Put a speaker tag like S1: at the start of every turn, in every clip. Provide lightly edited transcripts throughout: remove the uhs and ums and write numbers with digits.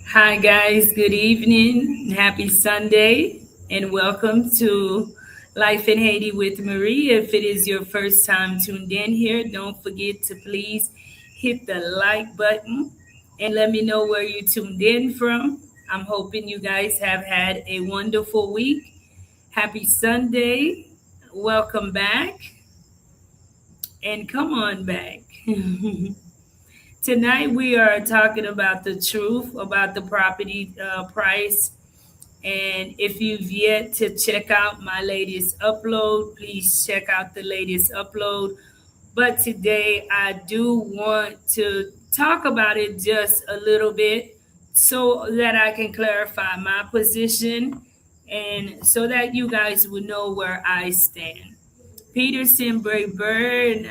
S1: Hi, guys. Good evening. Happy Sunday, and welcome to Life in Haiti with Marie. If it is your first time tuned in here, don't forget to please hit the like button and let me know where you tuned in from. I'm hoping you guys have had a wonderful week. Happy Sunday. Welcome back, and come on back. Tonight, we are talking about the truth about the property price. And if you've yet to check out my latest upload, please check out the latest upload. But today I do want to talk about it just a little bit so that I can clarify my position and so that you guys will know where I stand. Peterson Burn,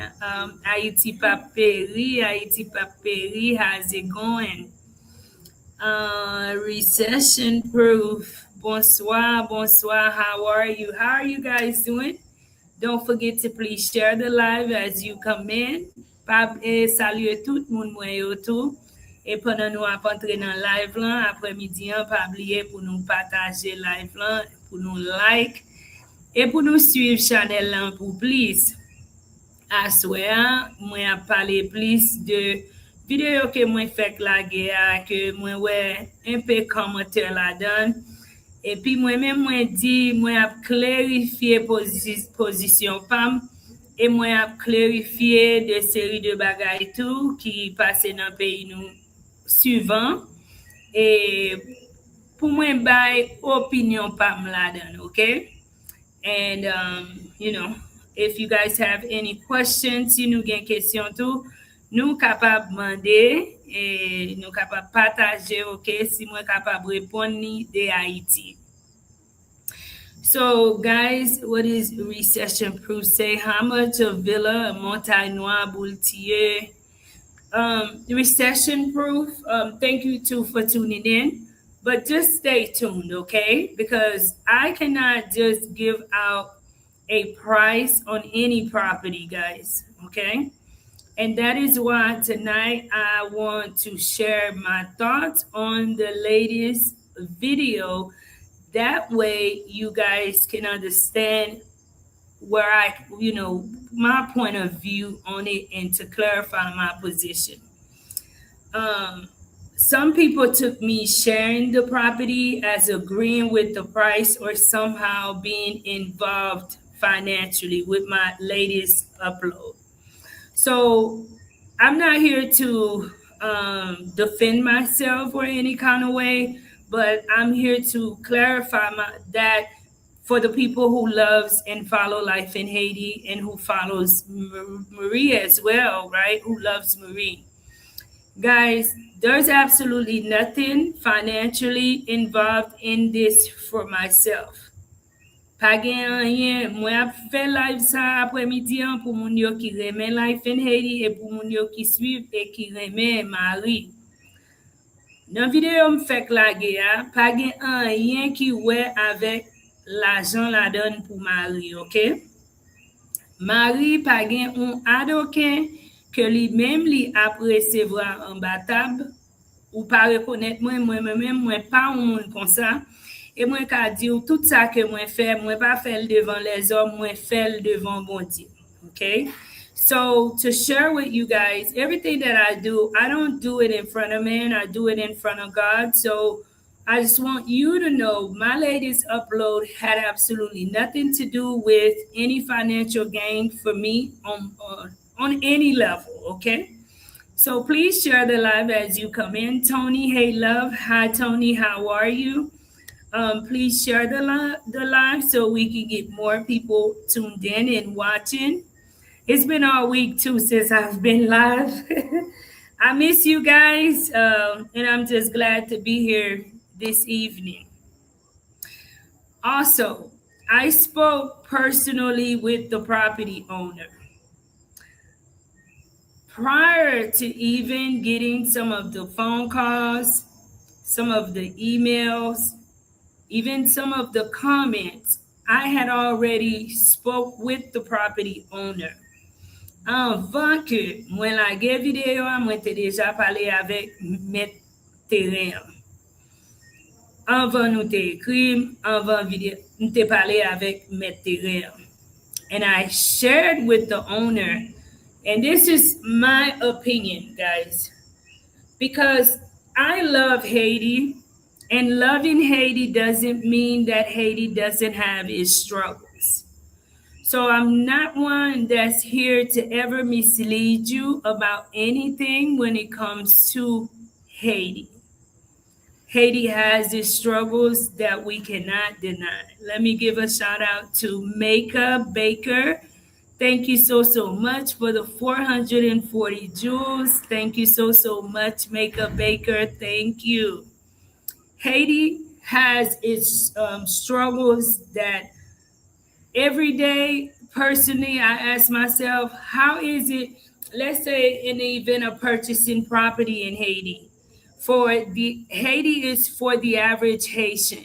S1: Haiti Paperi, how's it going? Recession proof. Bonsoir, bonsoir. How are you? How are you guys doing? Don't forget to please share the live as you come in. Saluer tout moun mwen yo tou. Et pendant nous ap entre dans live lan, après-midi an, pa oublier pour nous partager live lan, pour nous like, et pour nous suivre channel lan pour please. Aswe mwen ap pale plis de video ke mwen fek la ge a, ke mwen we un pe komenteur la dan. E pi mwen di mwen ap klarifiye pozisyon pam, e mwen ap klarifiye de seri de bagay tou ki pase nan peyi nou suivan. E pou mwen bay opinyon pam la dan, okay? And, if you guys have any questions, si nou gen kesyon tou, nou kapab mande, nou kapab pataje, ok, si mwen kapab repon ni de Haiti. So, guys, what is recession proof say? How much a villa, a Montaignois, Boultier? Recession proof, thank you too for tuning in. But just stay tuned, okay? Because I cannot just give out a price on any property, guys, okay? And that is why tonight I want to share my thoughts on the latest video. That way you guys can understand where my point of view on it and to clarify my position. Some people took me sharing the property as agreeing with the price or somehow being involved financially with my latest upload. So I'm not here to defend myself or any kind of way, but I'm here to clarify that for the people who loves and follow Life in Haiti and who follows Marie as well, right? Who loves Marie. Guys, there's absolutely nothing financially involved in this for myself. Pa gen anyen, mwen ap fe live sa apre-midi an pou moun yo ki reme Life in Haiti e pou moun yo ki suiv e ki reme Marie. Nan video m fek la ge a, pa gen anyen ki we avek l'ajan la don pou Marie, ok? Marie pa gen un adoken ke li mem li ap resevwa an batab, ou pa rekonet mwen pa un moun kon sa, e mwen ka di ou tout sa ke mwen fe, mwen pa fel devan les hommes, mwen fel devan bon Dieu, okay? So, to share with you guys, everything that I do, I don't do it in front of man, I do it in front of God. So, I just want you to know my latest upload had absolutely nothing to do with any financial gain for me on any level, okay? So please share the live as you come in. Tony, hey love. Hi Tony, how are you? Please share the live so we can get more people tuned in and watching. It's been all week too since I've been live. I miss you guys, and I'm just glad to be here this evening. Also, I spoke personally with the property owner. Prior to even getting some of the phone calls, some of the emails, even some of the comments, I had already spoke with the property owner. Avant que mwen la ge video, mwen te deja pale avek met teren. Avant nous t'écrire, avant vidéo, nous t'ai parlé avec Maître Terrell. And I shared with the owner, and this is my opinion, guys, because I love Haiti, and loving Haiti doesn't mean that Haiti doesn't have its struggles. So I'm not one that's here to ever mislead you about anything when it comes to Haiti. Haiti has its struggles that we cannot deny. Let me give a shout out to Makeup Baker. Thank you so much for the 440 jewels. Thank you so much, Makeup Baker. Thank you. Haiti has its struggles that every day, personally, I ask myself, how is it, let's say, in the event of purchasing property in Haiti, for the Haiti is for the average Haitian.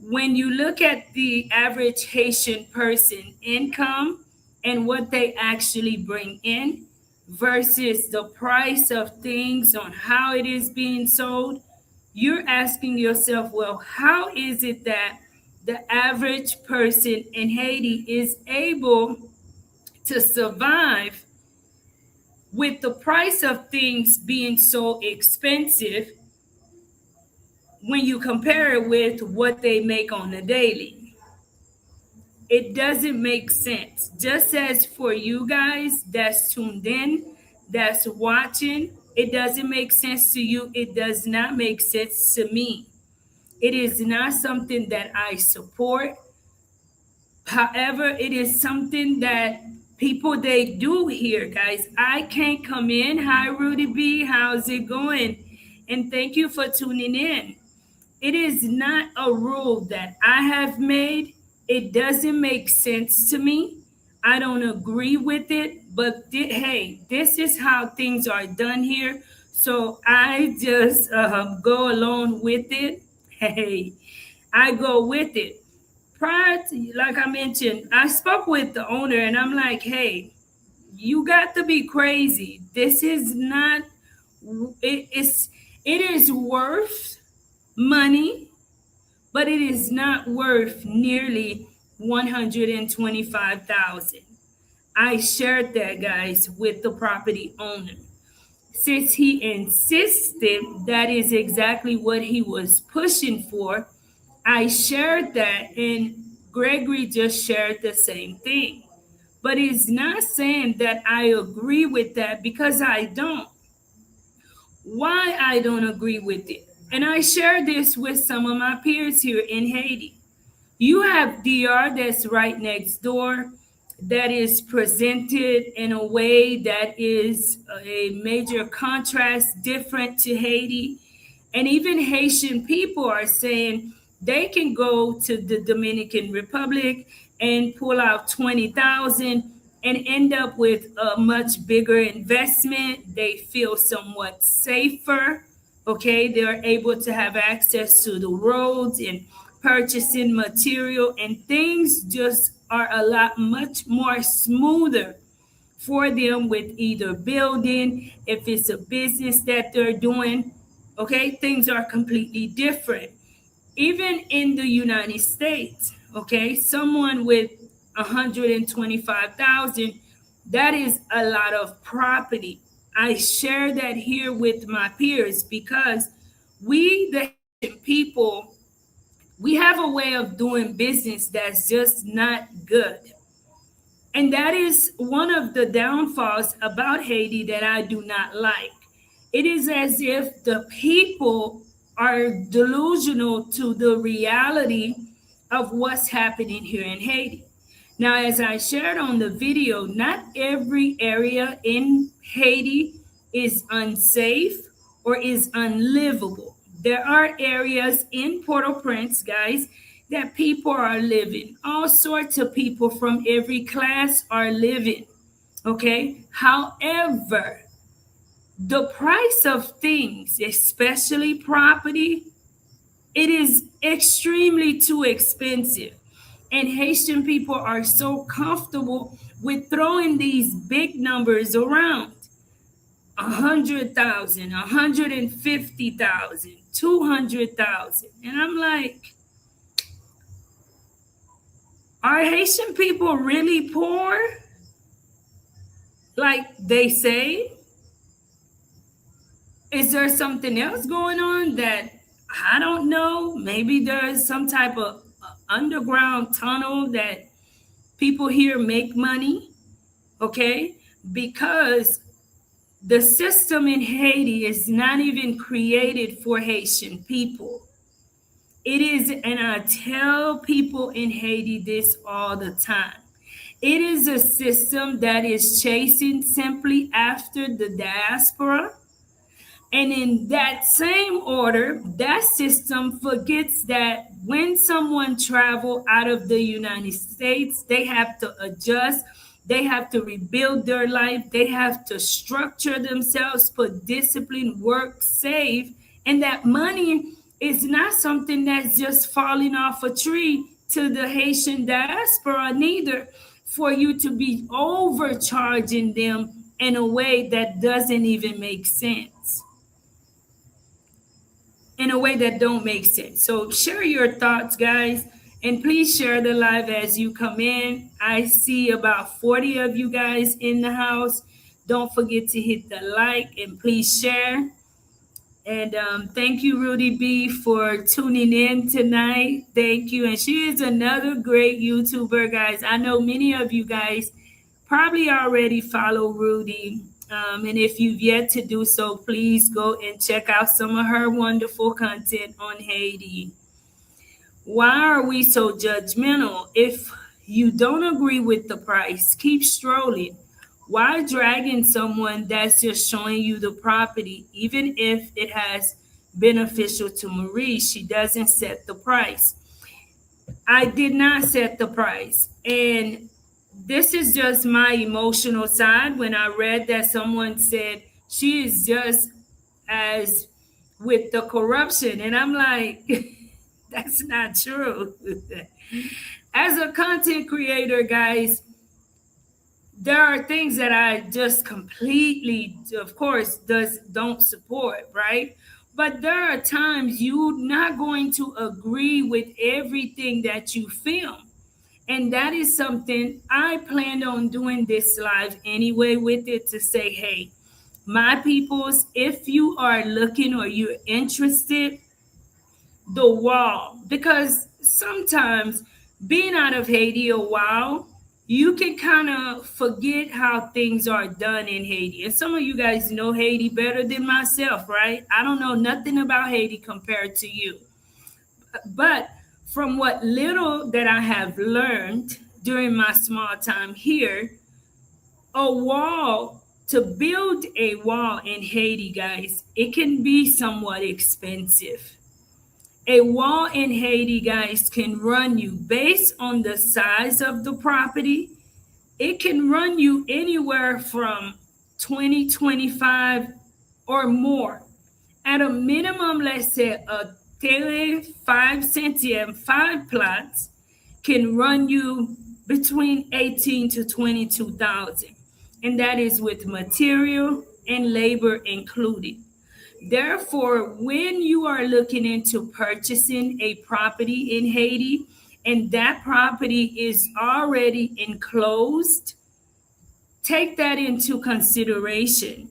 S1: When you look at the average Haitian person income and what they actually bring in versus the price of things on how it is being sold, you're asking yourself, well, how is it that the average person in Haiti is able to survive with the price of things being so expensive when you compare it with what they make on a daily? It doesn't make sense. Just as for you guys that's tuned in, that's watching, it doesn't make sense to you. It does not make sense to me. It is not something that I support. However, it is something that people they do here, guys. I can't come in. Hi, Rudy B. How's it going? And thank you for tuning in. It is not a rule that I have made. It doesn't make sense to me. I don't agree with it, but hey, this is how things are done here. So I just go along with it. Hey, I go with it. Prior to, like I mentioned, I spoke with the owner and I'm like, hey, you got to be crazy. This is not, it is worth money, but it is not worth nearly 125,000. I shared that, guys, with the property owner. Since he insisted that is exactly what he was pushing for, I shared that, and Gregory just shared the same thing. But he's not saying that I agree with that, because I don't. Why I don't agree with it? And I share this with some of my peers here in Haiti. You have DR that's right next door, that is presented in a way that is a major contrast different to Haiti. And even Haitian people are saying they can go to the Dominican Republic and pull out 20,000 and end up with a much bigger investment. They feel somewhat safer. Okay, they're able to have access to the roads and purchasing material, and things just are a lot much more smoother for them with either building, if it's a business that they're doing. Okay, things are completely different. Even in the United States, okay, someone with 125,000, that is a lot of property. I share that here with my peers because we, the Haitian people, we have a way of doing business that's just not good. And that is one of the downfalls about Haiti that I do not like. It is as if the people are delusional to the reality of what's happening here in Haiti. Now, as I shared on the video, not every area in Haiti is unsafe or is unlivable. There are areas in Port-au-Prince, guys, that people are living. All sorts of people from every class are living. Okay? However, the price of things, especially property, it is extremely too expensive. And Haitian people are so comfortable with throwing these big numbers around. 100,000, 150,000, 200,000. And I'm like, are Haitian people really poor? Like they say? Is there something else going on that I don't know? Maybe there's some type of underground tunnel that people here make money, okay? Because the system in Haiti is not even created for Haitian people. It is, and I tell people in Haiti this all the time. It is a system that is chasing simply after the diaspora. And in that same order, that system forgets that when someone travel out of the United States, they have to adjust, they have to rebuild their life, they have to structure themselves, put discipline, work, save, and that money is not something that's just falling off a tree to the Haitian diaspora, neither for you to be overcharging them in a way that doesn't even make sense, in a way that don't make sense. So share your thoughts, guys, and please share the live as you come in. I see about 40 of you guys in the house. Don't forget to hit the like and please share. And thank you, Rudy B, for tuning in tonight. Thank you. And she is another great YouTuber, guys. I know many of you guys probably already follow Rudy. And if you've yet to do so, please go and check out some of her wonderful content on Haiti. Why are we so judgmental? If you don't agree with the price, keep strolling. Why dragging someone that's just showing you the property, even if it has beneficial to Marie? She doesn't set the price. I did not set the price. And this is just my emotional side. When I read that someone said she is just as with the corruption, and I'm like, that's not true. As a content creator, guys, there are things that I just completely, of course, don't support, right? But there are times you're not going to agree with everything that you film. And that is something I planned on doing this live anyway with it, to say, hey, my peoples, if you are looking or you're interested, the wall, because sometimes being out of Haiti a while, you can kind of forget how things are done in Haiti. And some of you guys know Haiti better than myself, right? I don't know nothing about Haiti compared to you. But from what little that I have learned during my small time here, a wall, to build a wall in Haiti, guys, it can be somewhat expensive. A wall in Haiti, guys, can run you based on the size of the property. It can run you anywhere from 20, 25 or more. At a minimum, let's say a tele 5 centième, 5 plots can run you between 18 to 22,000. And that is with material and labor included. Therefore, when you are looking into purchasing a property in Haiti and that property is already enclosed, take that into consideration.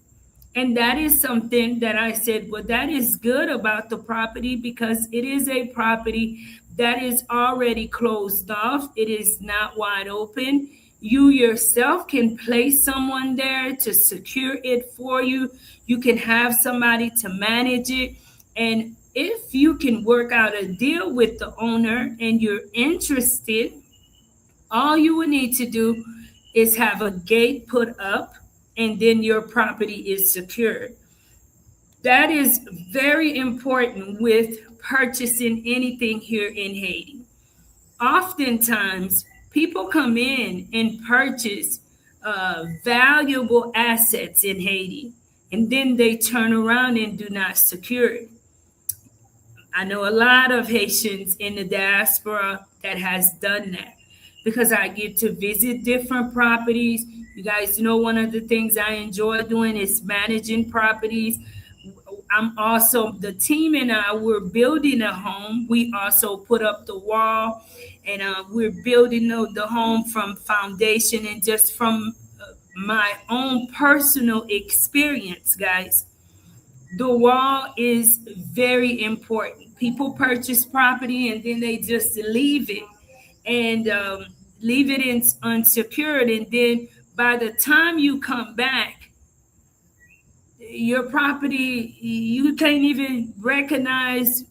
S1: And that is something that I said, well, that is good about the property because it is a property that is already closed off. It is not wide open. You yourself can place someone there to secure it for you. You can have somebody to manage it. And if you can work out a deal with the owner and you're interested, all you would need to do is have a gate put up and then your property is secured. That is very important with purchasing anything here in Haiti. Oftentimes, people come in and purchase valuable assets in Haiti, and then they turn around and do not secure it. I know a lot of Haitians in the diaspora that has done that. because I get to visit different properties. You guys know one of the things I enjoy doing is managing properties. I'm also, the team and I, we're building a home. We also put up the wall, and we're building the home from foundation, and just from my own personal experience, guys. The wall is very important. People purchase property and then they just leave it, and leave it in unsecured, and then by the time you come back, your property, you can't even recognize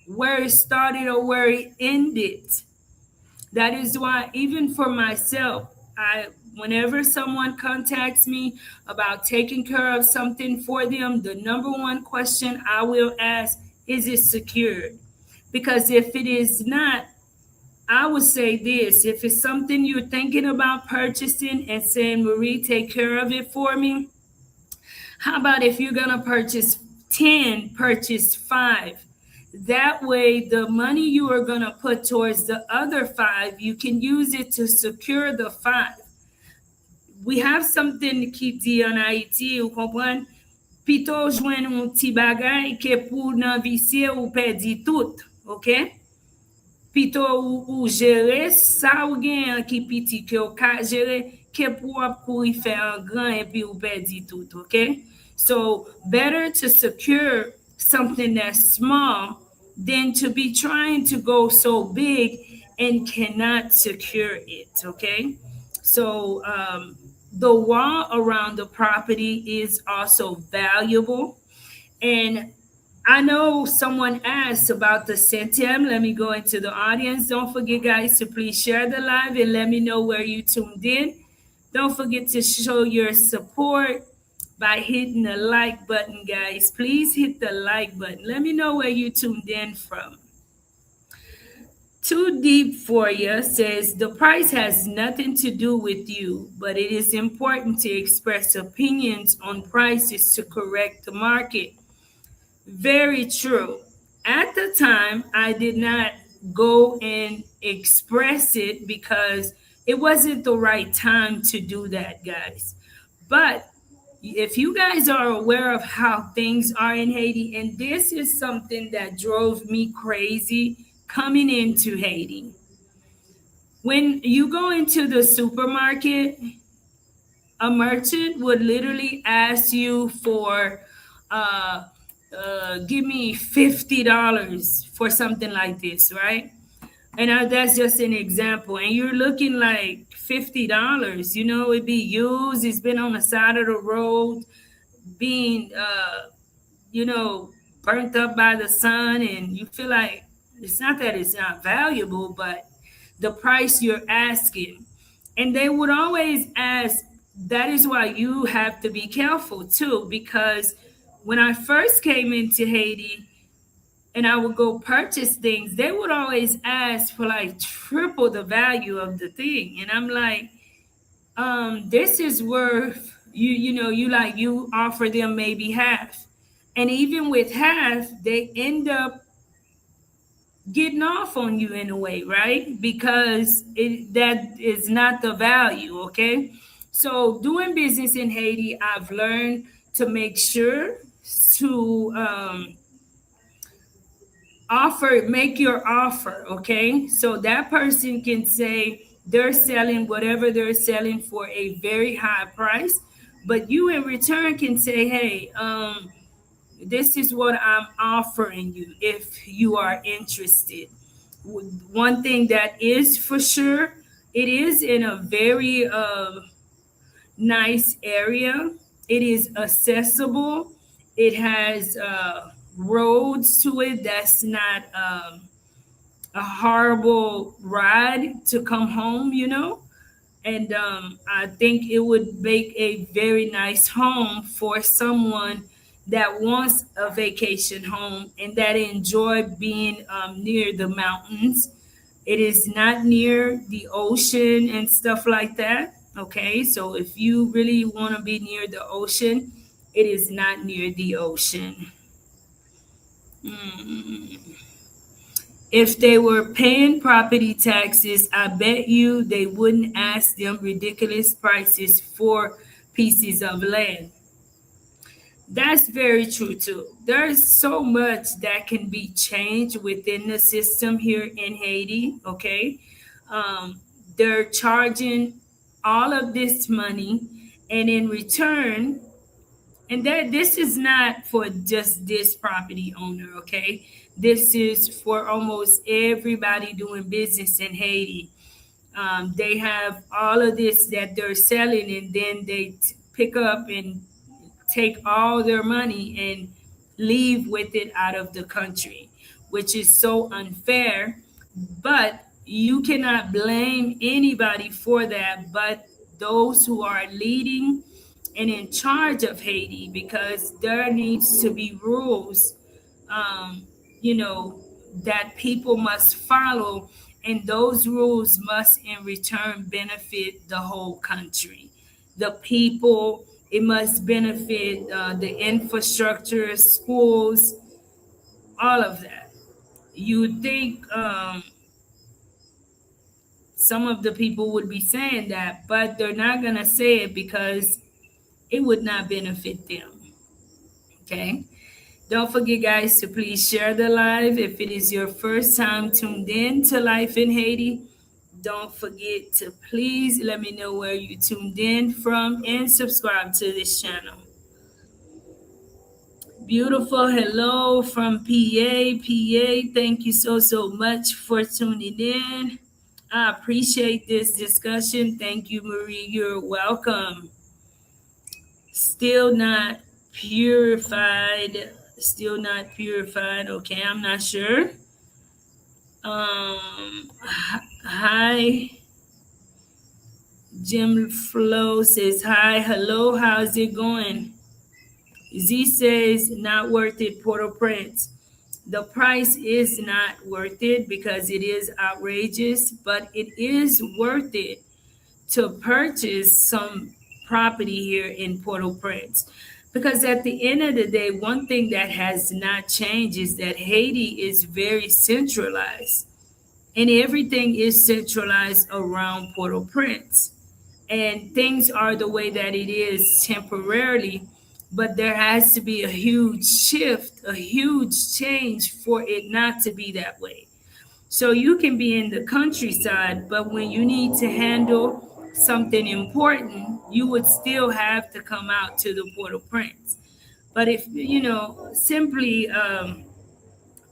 S1: where it started or where it ended. That is why, even for myself, I whenever someone contacts me about taking care of something for them, the number one question I will ask, is it secured? Because if it is not, I would say this: if it's something you're thinking about purchasing and saying, Marie, take care of it for me, how about if you're going to purchase 10, purchase 5? That way, the money you are going to put towards the other 5, you can use it to secure the 5. We have something ki di an Haiti, ou kompren? Pito jwen un ti bagay ke pou nan visye ou pedi tout, ok? Pito ou jere sa ou gen ki piti ke ou ka jere, ke pou ap kou y fe an gran epi ou pedi tout, okay? So better to secure something that's small than to be trying to go so big and cannot secure it, okay? So the wall around the property is also valuable. And I know someone asked about the centim. Let me go into the audience. Don't forget, guys, to please share the live and let me know where you tuned in. Don't forget to show your support by hitting the like button, guys. Please hit the like button. Let me know where you tuned in from. Too Deep for You says the price has nothing to do with you, but it is important to express opinions on prices to correct the market. Very true. At the time, I did not go and express it because it wasn't the right time to do that, guys. But if you guys are aware of how things are in Haiti, and this is something that drove me crazy coming into Haiti. When you go into the supermarket, a merchant would literally ask you for uh, give me $50 for something like this, right? And that's just an example. And you're looking like $50, it'd be used, it's been on the side of the road, being, you know, burnt up by the sun, and you feel like it's not that it's not valuable, but the price you're asking. And they would always ask, that is why you have to be careful too, because when I first came into Haiti and I would go purchase things, they would always ask for like triple the value of the thing. And I'm like, this is worth you offer them maybe half. And even with half, they end up getting off on you in a way, right? Because that is not the value, okay? So doing business in Haiti, I've learned to make sure to make your offer, okay? So that person can say they're selling whatever they're selling for a very high price, but you in return can say, hey, this is what I'm offering you if you are interested. One thing that is for sure, it is in a very nice area. It is accessible. It has roads to it that's not a horrible ride to come home. And I think it would make a very nice home for someone that wants a vacation home and that enjoy being near the mountains. It is not near the ocean and stuff like that. Okay, so if you really want to be near the ocean, it is not near the ocean. Mm. If they were paying property taxes, I bet you they wouldn't ask them ridiculous prices for pieces of land. That's very true too. There's so much that can be changed within the system here in Haiti. Okay, um, they're charging all of this money, and in return, and that this is not for just this property owner. Okay, this is for almost everybody doing business in Haiti. They have all of this that they're selling, and then they pick up and take all their money and leave with it out of the country, which is so unfair. But you cannot blame anybody for that but those who are leading and in charge of Haiti, because there needs to be rules, um, you know, that people must follow, and those rules must in return benefit the whole country, the people. It must benefit the infrastructure, schools, all of that. You would think some of the people would be saying that, but they're not going to say it because it would not benefit them. Okay. Don't forget, guys, to please share the live. If it is your first time tuned in to Life in Haiti, don't forget to please let me know where you tuned in from and subscribe to this channel. Beautiful hello from PA. PA, thank you so much for tuning in. I appreciate this discussion. Thank you, Marie. You're welcome. Still not purified. Still not purified. Okay, I'm not sure. Hi. Jim Flo says hi. Hello, how's it going? Z says not worth it, Port-au-Prince. The price is not worth it because it is outrageous, but it is worth it to purchase some property here in Port-au-Prince. Because at the end of the day, one thing that has not changed is that Haiti is very centralized, and everything is centralized around Port-au-Prince. And things are the way that it is temporarily, but there has to be a huge shift, a huge change for it not to be that way. So you can be in the countryside, but when you need to handle something important, you would still have to come out to the Port-au-Prince. But if, simply,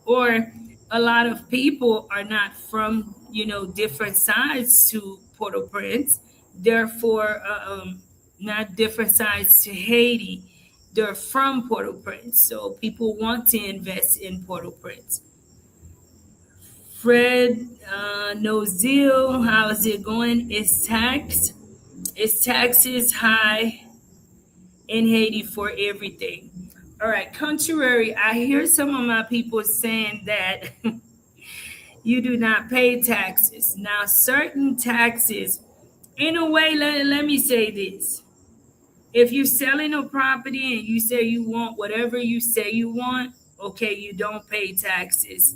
S1: or a lot of people are not from, different sides to Port-au-Prince, therefore, not different sides to Haiti. They're from Port-au-Prince. So people want to invest in Port-au-Prince. Fred Nozil, how's it going? It's taxes high in Haiti for everything. All right, contrary, I hear some of my people saying that you do not pay taxes. Now, certain taxes, in a way, let me say this. If you're selling a property and you say you want whatever you say you want, okay, you don't pay taxes.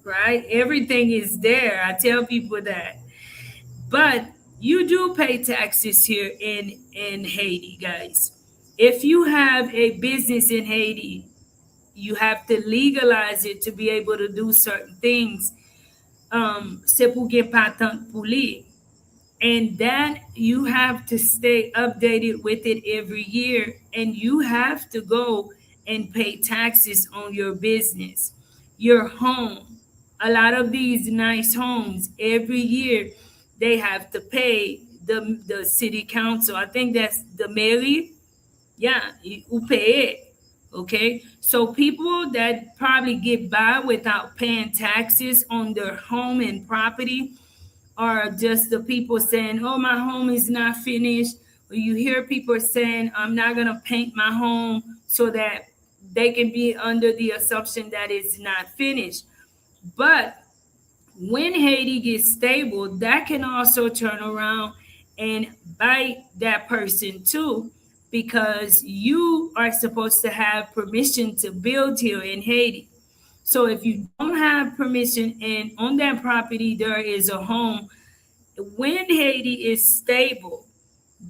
S1: Right? Everything is there. I tell people that. But you do pay taxes here in Haiti, guys. If you have a business in Haiti, you have to legalize it to be able to do certain things. C'est pour get patent pour lui. And that you have to stay updated with it every year, and you have to go and pay taxes on your business, your home. A lot of these nice homes every year they have to pay the city council. I think that's the mairie. Yeah, you pay it. Okay, so people that probably get by without paying taxes on their home and property are just the people saying, "Oh, my home is not finished." Or you hear people saying, "I'm not gonna paint my home," so that they can be under the assumption that it's not finished. But when Haiti gets stable, that can also turn around and bite that person too, because you are supposed to have permission to build here in Haiti. So if you don't have permission and on that property there is a home, when Haiti is stable,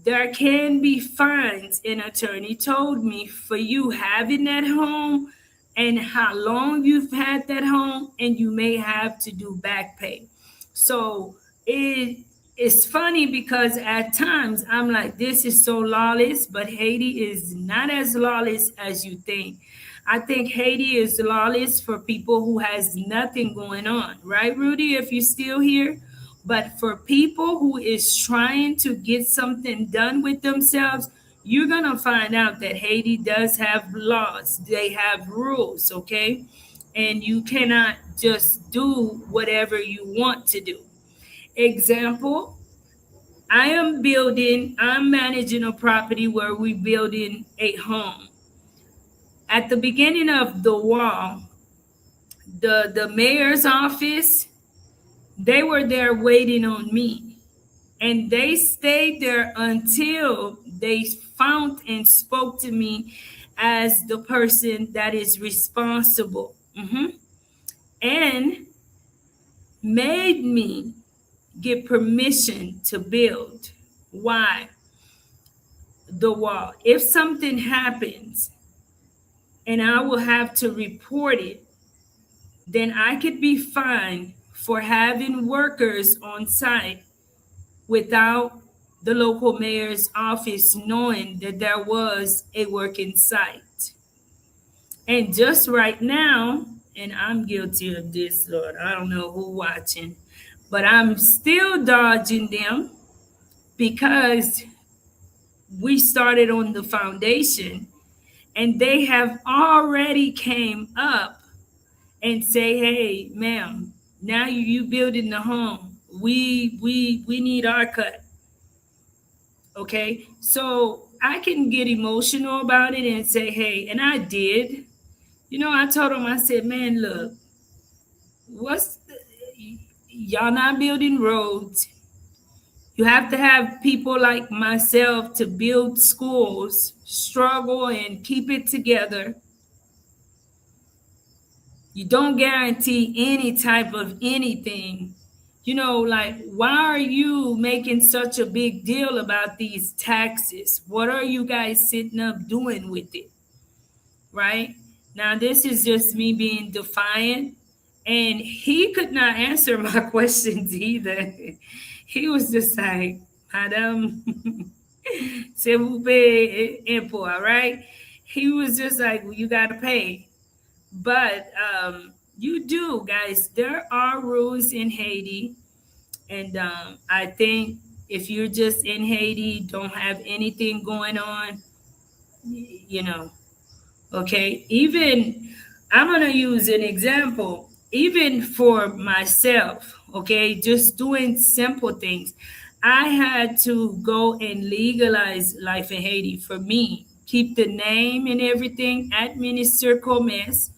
S1: there can be fines. An attorney told me for you having that home and how long you've had that home, and you may have to do back pay. So it's funny because at times I'm like, this is so lawless, but Haiti is not as lawless as you think. I think Haiti is lawless for people who has nothing going on, right, Rudy? If you're still here, but for people who is trying to get something done with themselves, you're gonna find out that Haiti does have laws. They have rules, okay? And you cannot just do whatever you want to do. Example, I'm managing a property where we're building a home. At the beginning of the wall, the mayor's office, they were there waiting on me. And they stayed there until they found and spoke to me as the person that is responsible. And made me get permission to build. Why? The wall. If something happens and I will have to report it, then I could be fined for having workers on site without the local mayor's office knowing that there was a working site. And just right now, and I'm guilty of this, Lord, I don't know who watching, but I'm still dodging them because we started on the foundation and they have already came up and say, hey, ma'am, now you building the home. We need our cut. Okay, so I can get emotional about it and say, hey, and I did. I told him, I said, man, look, what's the, y'all not building roads. You have to have people like myself to build schools, struggle and keep it together. You don't guarantee any type of anything. Like, why are you making such a big deal about these taxes? What are you guys sitting up doing with it? Right? Now, this is just me being defiant. And he could not answer my questions either. He was just like, Madam, s'il vous plaît, impôt, all right? He was just like, well, you got to pay. But you do, guys. There are rules in Haiti. And I think if you're just in Haiti, don't have anything going on, you know, okay? Even, I'm going to use an example, even for myself, okay? Just doing simple things. I had to go and legalize life in Haiti for me, keep the name and everything, administer commerce,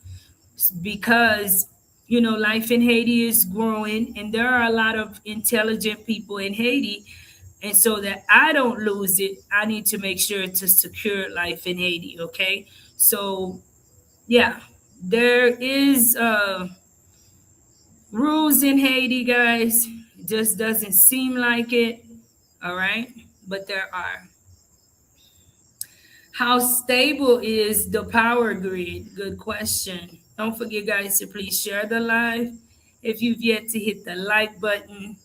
S1: because life in Haiti is growing and there are a lot of intelligent people in Haiti, and so that I don't lose it, I need to make sure to secure life in Haiti. Okay, so yeah, there is rules in Haiti, guys. It just doesn't seem like it. All right, but there are. How stable is the power grid? Good question. Don't forget, guys, to please share the live. If you've yet to hit the like button,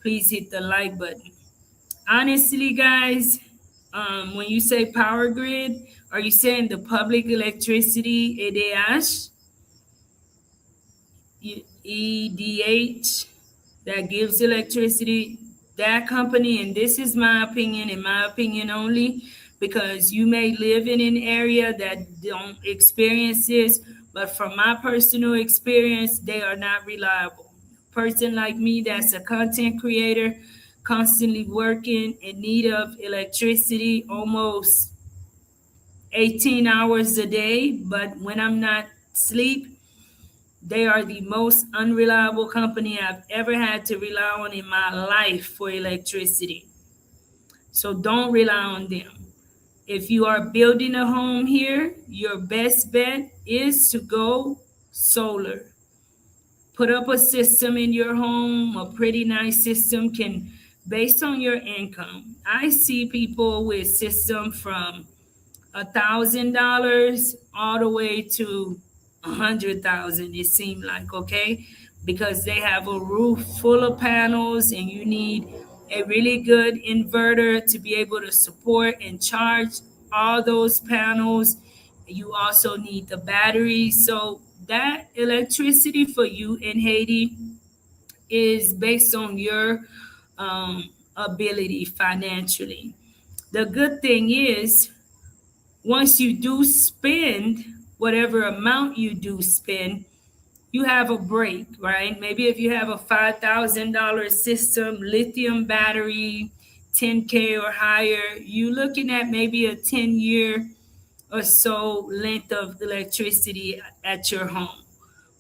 S1: please hit the like button. Honestly, guys, when you say power grid, are you saying the public electricity EDH, EDH, that gives electricity, that company? And this is my opinion, in my opinion only, because you may live in an area that don't experience this, but from my personal experience, they are not reliable. Person like me that's a content creator, constantly working in need of electricity almost 18 hours a day, but when I'm not asleep, they are the most unreliable company I've ever had to rely on in my life for electricity. So don't rely on them. If you are building a home here, your best bet is to go solar. Put up a system in your home, a pretty nice system can based on your income. I see people with system from $1,000 all the way to 100,000. It seemed like, okay, because they have a roof full of panels, and you need a really good inverter to be able to support and charge all those panels. You also need the battery. So that electricity for you in Haiti is based on your ability financially. The good thing is, once you do spend whatever amount you do spend, you have a break, right? Maybe if you have a $5,000 system, lithium battery, 10K or higher, you're looking at maybe a 10-year or so length of electricity at your home,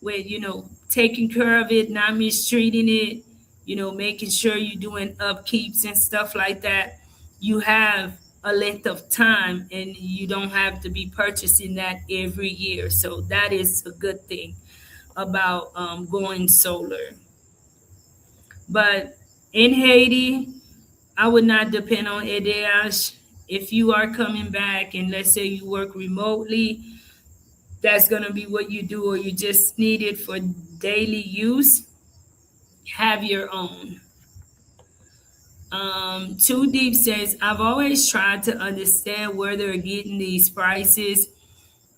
S1: with taking care of it, not mistreating it, making sure you're doing upkeeps and stuff like that. You have a length of time, and you don't have to be purchasing that every year. So that is a good thing about going solar. But in Haiti, I would not depend on EDH. If you are coming back and let's say you work remotely, that's going to be what you do, or you just need it for daily use, have your own. Too Deep says, I've always tried to understand where they're getting these prices.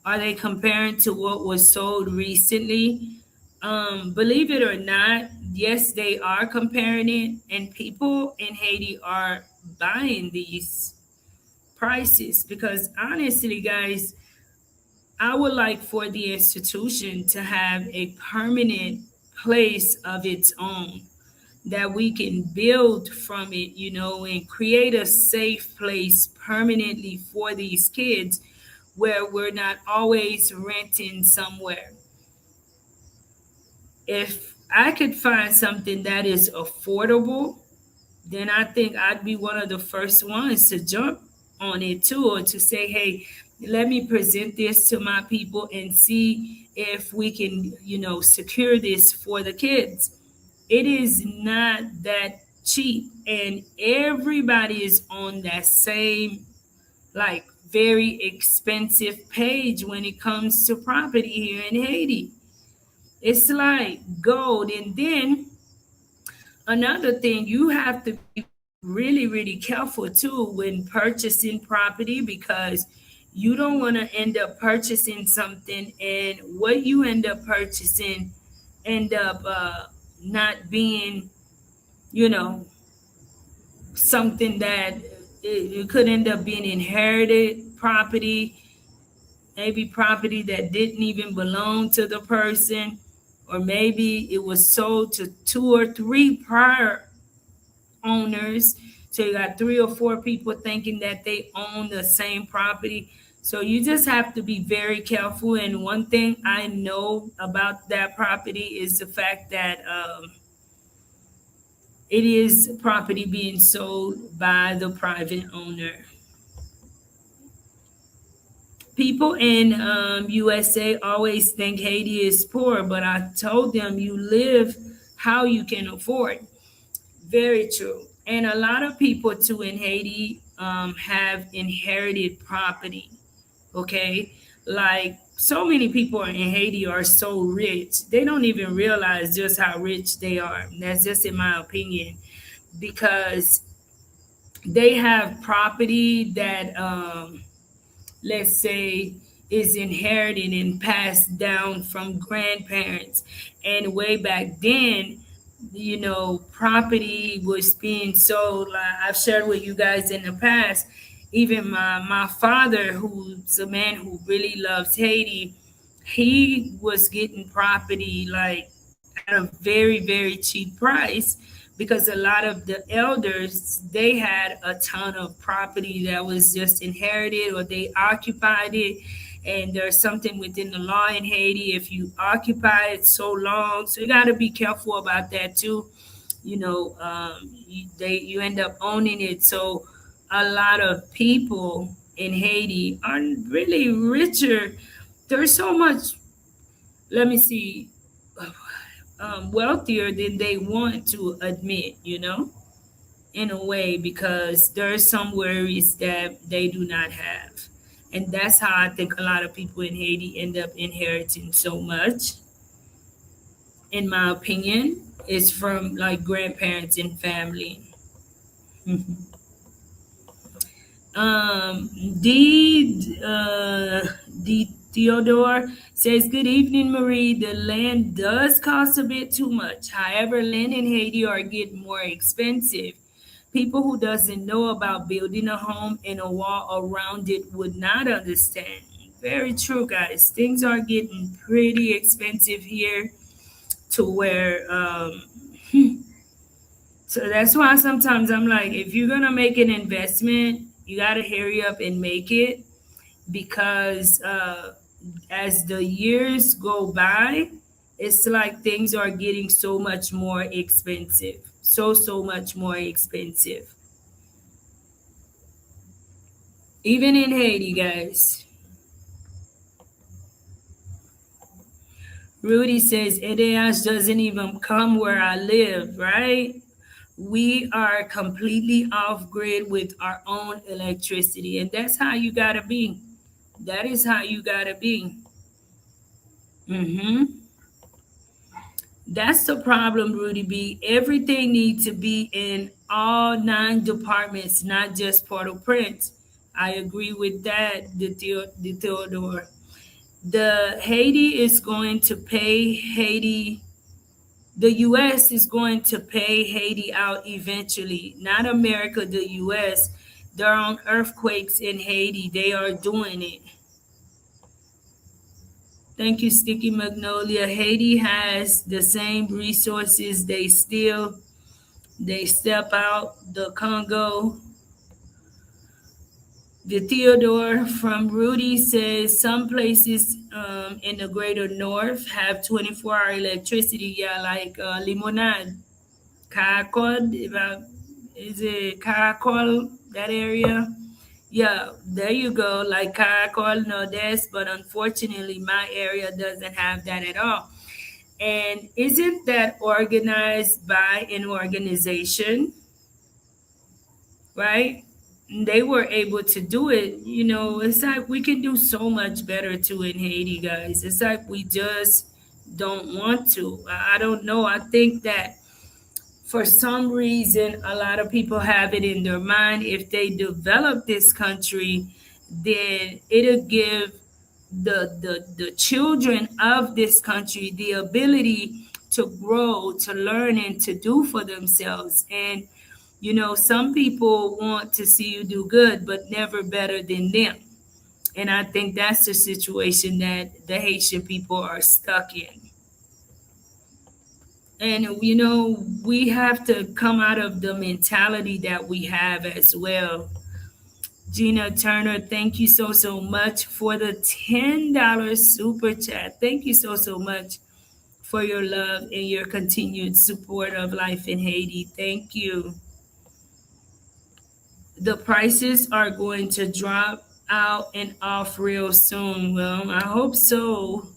S1: Are they comparing to what was sold recently? Believe it or not, yes, they are comparing it, and people in Haiti are buying these prices because honestly, guys, I would like for the institution to have a permanent place of its own that we can build from it, and create a safe place permanently for these kids where we're not always renting somewhere. If I could find something that is affordable, then I think I'd be one of the first ones to jump on it too, or to say, hey, let me present this to my people and see if we can, secure this for the kids. It is not that cheap, and everybody is on that same, like, very expensive page when it comes to property here in Haiti. It's like gold. And then another thing, you have to be really, really careful too when purchasing property, because you don't want to end up purchasing something, and what you end up purchasing end up not being, you know, something that it could end up being inherited property, maybe property that didn't even belong to the person, or maybe it was sold to two or three prior owners. So you got three or four people thinking that they own the same property. So you just have to be very careful. And one thing I know about that property is the fact that it is property being sold by the private owner. People in USA always think Haiti is poor, but I told them you live how you can afford. Very true. And a lot of people too in Haiti have inherited property. Okay, like so many people in Haiti are so rich they don't even realize just how rich they are. That's just in my opinion, because they have property that let's say, is inherited and passed down from grandparents. And way back then, property was being sold. Like I've shared with you guys in the past, even my father, who's a man who really loves Haiti, he was getting property like at a very, very cheap price, because a lot of the elders, they had a ton of property that was just inherited, or they occupied it. And there's something within the law in Haiti, if you occupy it so long, so you got to be careful about that too. You end up owning it. So a lot of people in Haiti are really richer. There's so much let me see, wealthier than they want to admit, in a way, because there are some worries that they do not have. And that's how I think a lot of people in Haiti end up inheriting so much, in my opinion, is from like grandparents and family. Um, D Theodore says, "Good evening, Marie. The land does cost a bit too much. However, land in Haiti are getting more expensive. People who doesn't know about building a home and a wall around it would not understand." Very true, guys. Things are getting pretty expensive here, to where so that's why sometimes I'm like, if you're gonna make an investment, you gotta hurry up and make it, because as the years go by, it's like things are getting so much more expensive, so much more expensive, even in Haiti, guys. Rudy says EDH doesn't even come where I live, right? We are completely off grid with our own electricity, and that's how you gotta be. That is how you gotta be. hmm That's the problem, Rudy B. Everything needs to be in all nine departments, not just Port-au-Prince. I agree with that, the Theodore. The Haiti is going to pay Haiti. The U.S. is going to pay Haiti out eventually. Not America, the U.S. There are earthquakes in Haiti. They are doing it. Thank you, Sticky Magnolia. Haiti has the same resources. They step out. The Congo. The Theodore from Rudy says some places in the greater north have 24-hour electricity. Yeah, like Limonade, Caracol, is it Caracol, that area? Yeah, there you go, like Caracol, Nordest, but unfortunately, my area doesn't have that at all. And isn't that organized by an organization, right? They were able to do it. It's like we can do so much better too in Haiti, guys. It's like we just don't want to. I don't know. I think that for some reason, a lot of people have it in their mind, if they develop this country, then it'll give the children of this country the ability to grow, to learn, and to do for themselves. And some people want to see you do good, but never better than them. And I think that's the situation that the Haitian people are stuck in. And we have to come out of the mentality that we have as well. Gina Turner, thank you so much for the $10 super chat. Thank you so much for your love and your continued support of life in Haiti. Thank you. The prices are going to drop out and off real soon. Well, I hope so.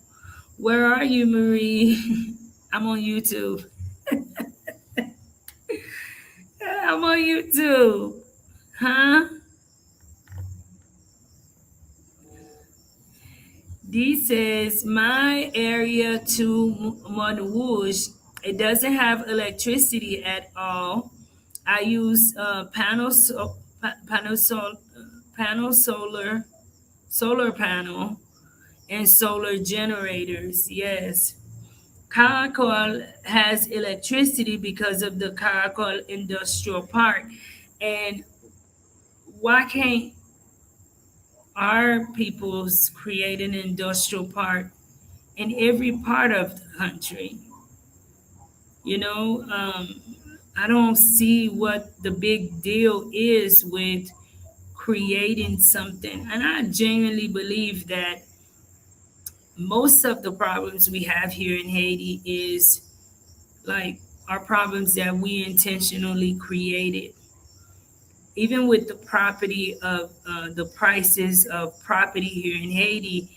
S1: Where are you, Marie? I'm on YouTube. I'm on YouTube. Huh? D says my area to Monouge, it doesn't have electricity at all. I use panel solar panel and solar generators. Yes. Caracol has electricity because of the Caracol Industrial Park. And why can't our peoples create an industrial park in every part of the country? You know, I don't see what the big deal is with creating something. And I genuinely believe that most of the problems we have here in Haiti is like are problems that we intentionally created. Even with the prices of property here in Haiti,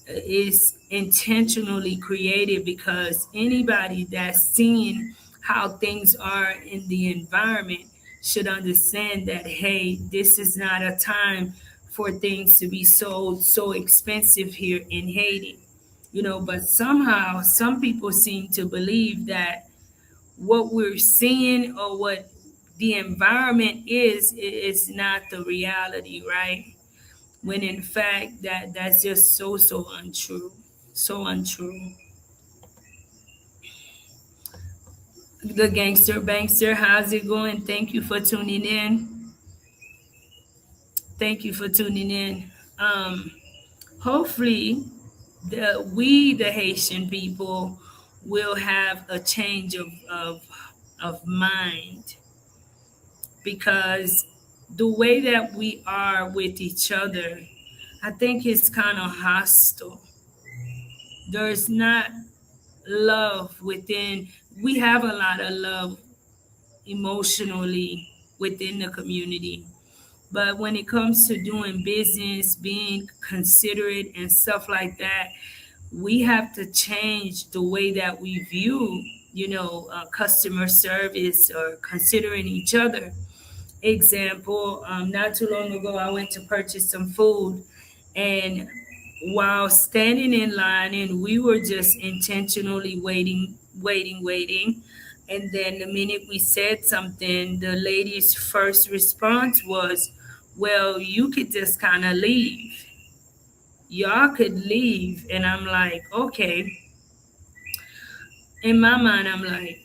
S1: is intentionally created because anybody that's seeing how things are in the environment should understand that, hey, this is not a time for things to be sold so expensive here in Haiti. But somehow some people seem to believe that what we're seeing or what the environment is not the reality, right? When in fact that's just so untrue, so untrue. The gangster bankster, how's it going? Thank you for tuning in. Thank you for tuning in. Hopefully the Haitian people will have a change of mind, because the way that we are with each other, I think it's kind of hostile. There's not love within. We have a lot of love emotionally within the community, but when it comes to doing business, being considerate and stuff like that, we have to change the way that we view, customer service or considering each other. Example, not too long ago, I went to purchase some food, and while standing in line, and we were just intentionally waiting, waiting, waiting. And then the minute we said something, the lady's first response was, well, you could just kind of leave. Y'all could leave. And I'm like, okay. In my mind, I'm like,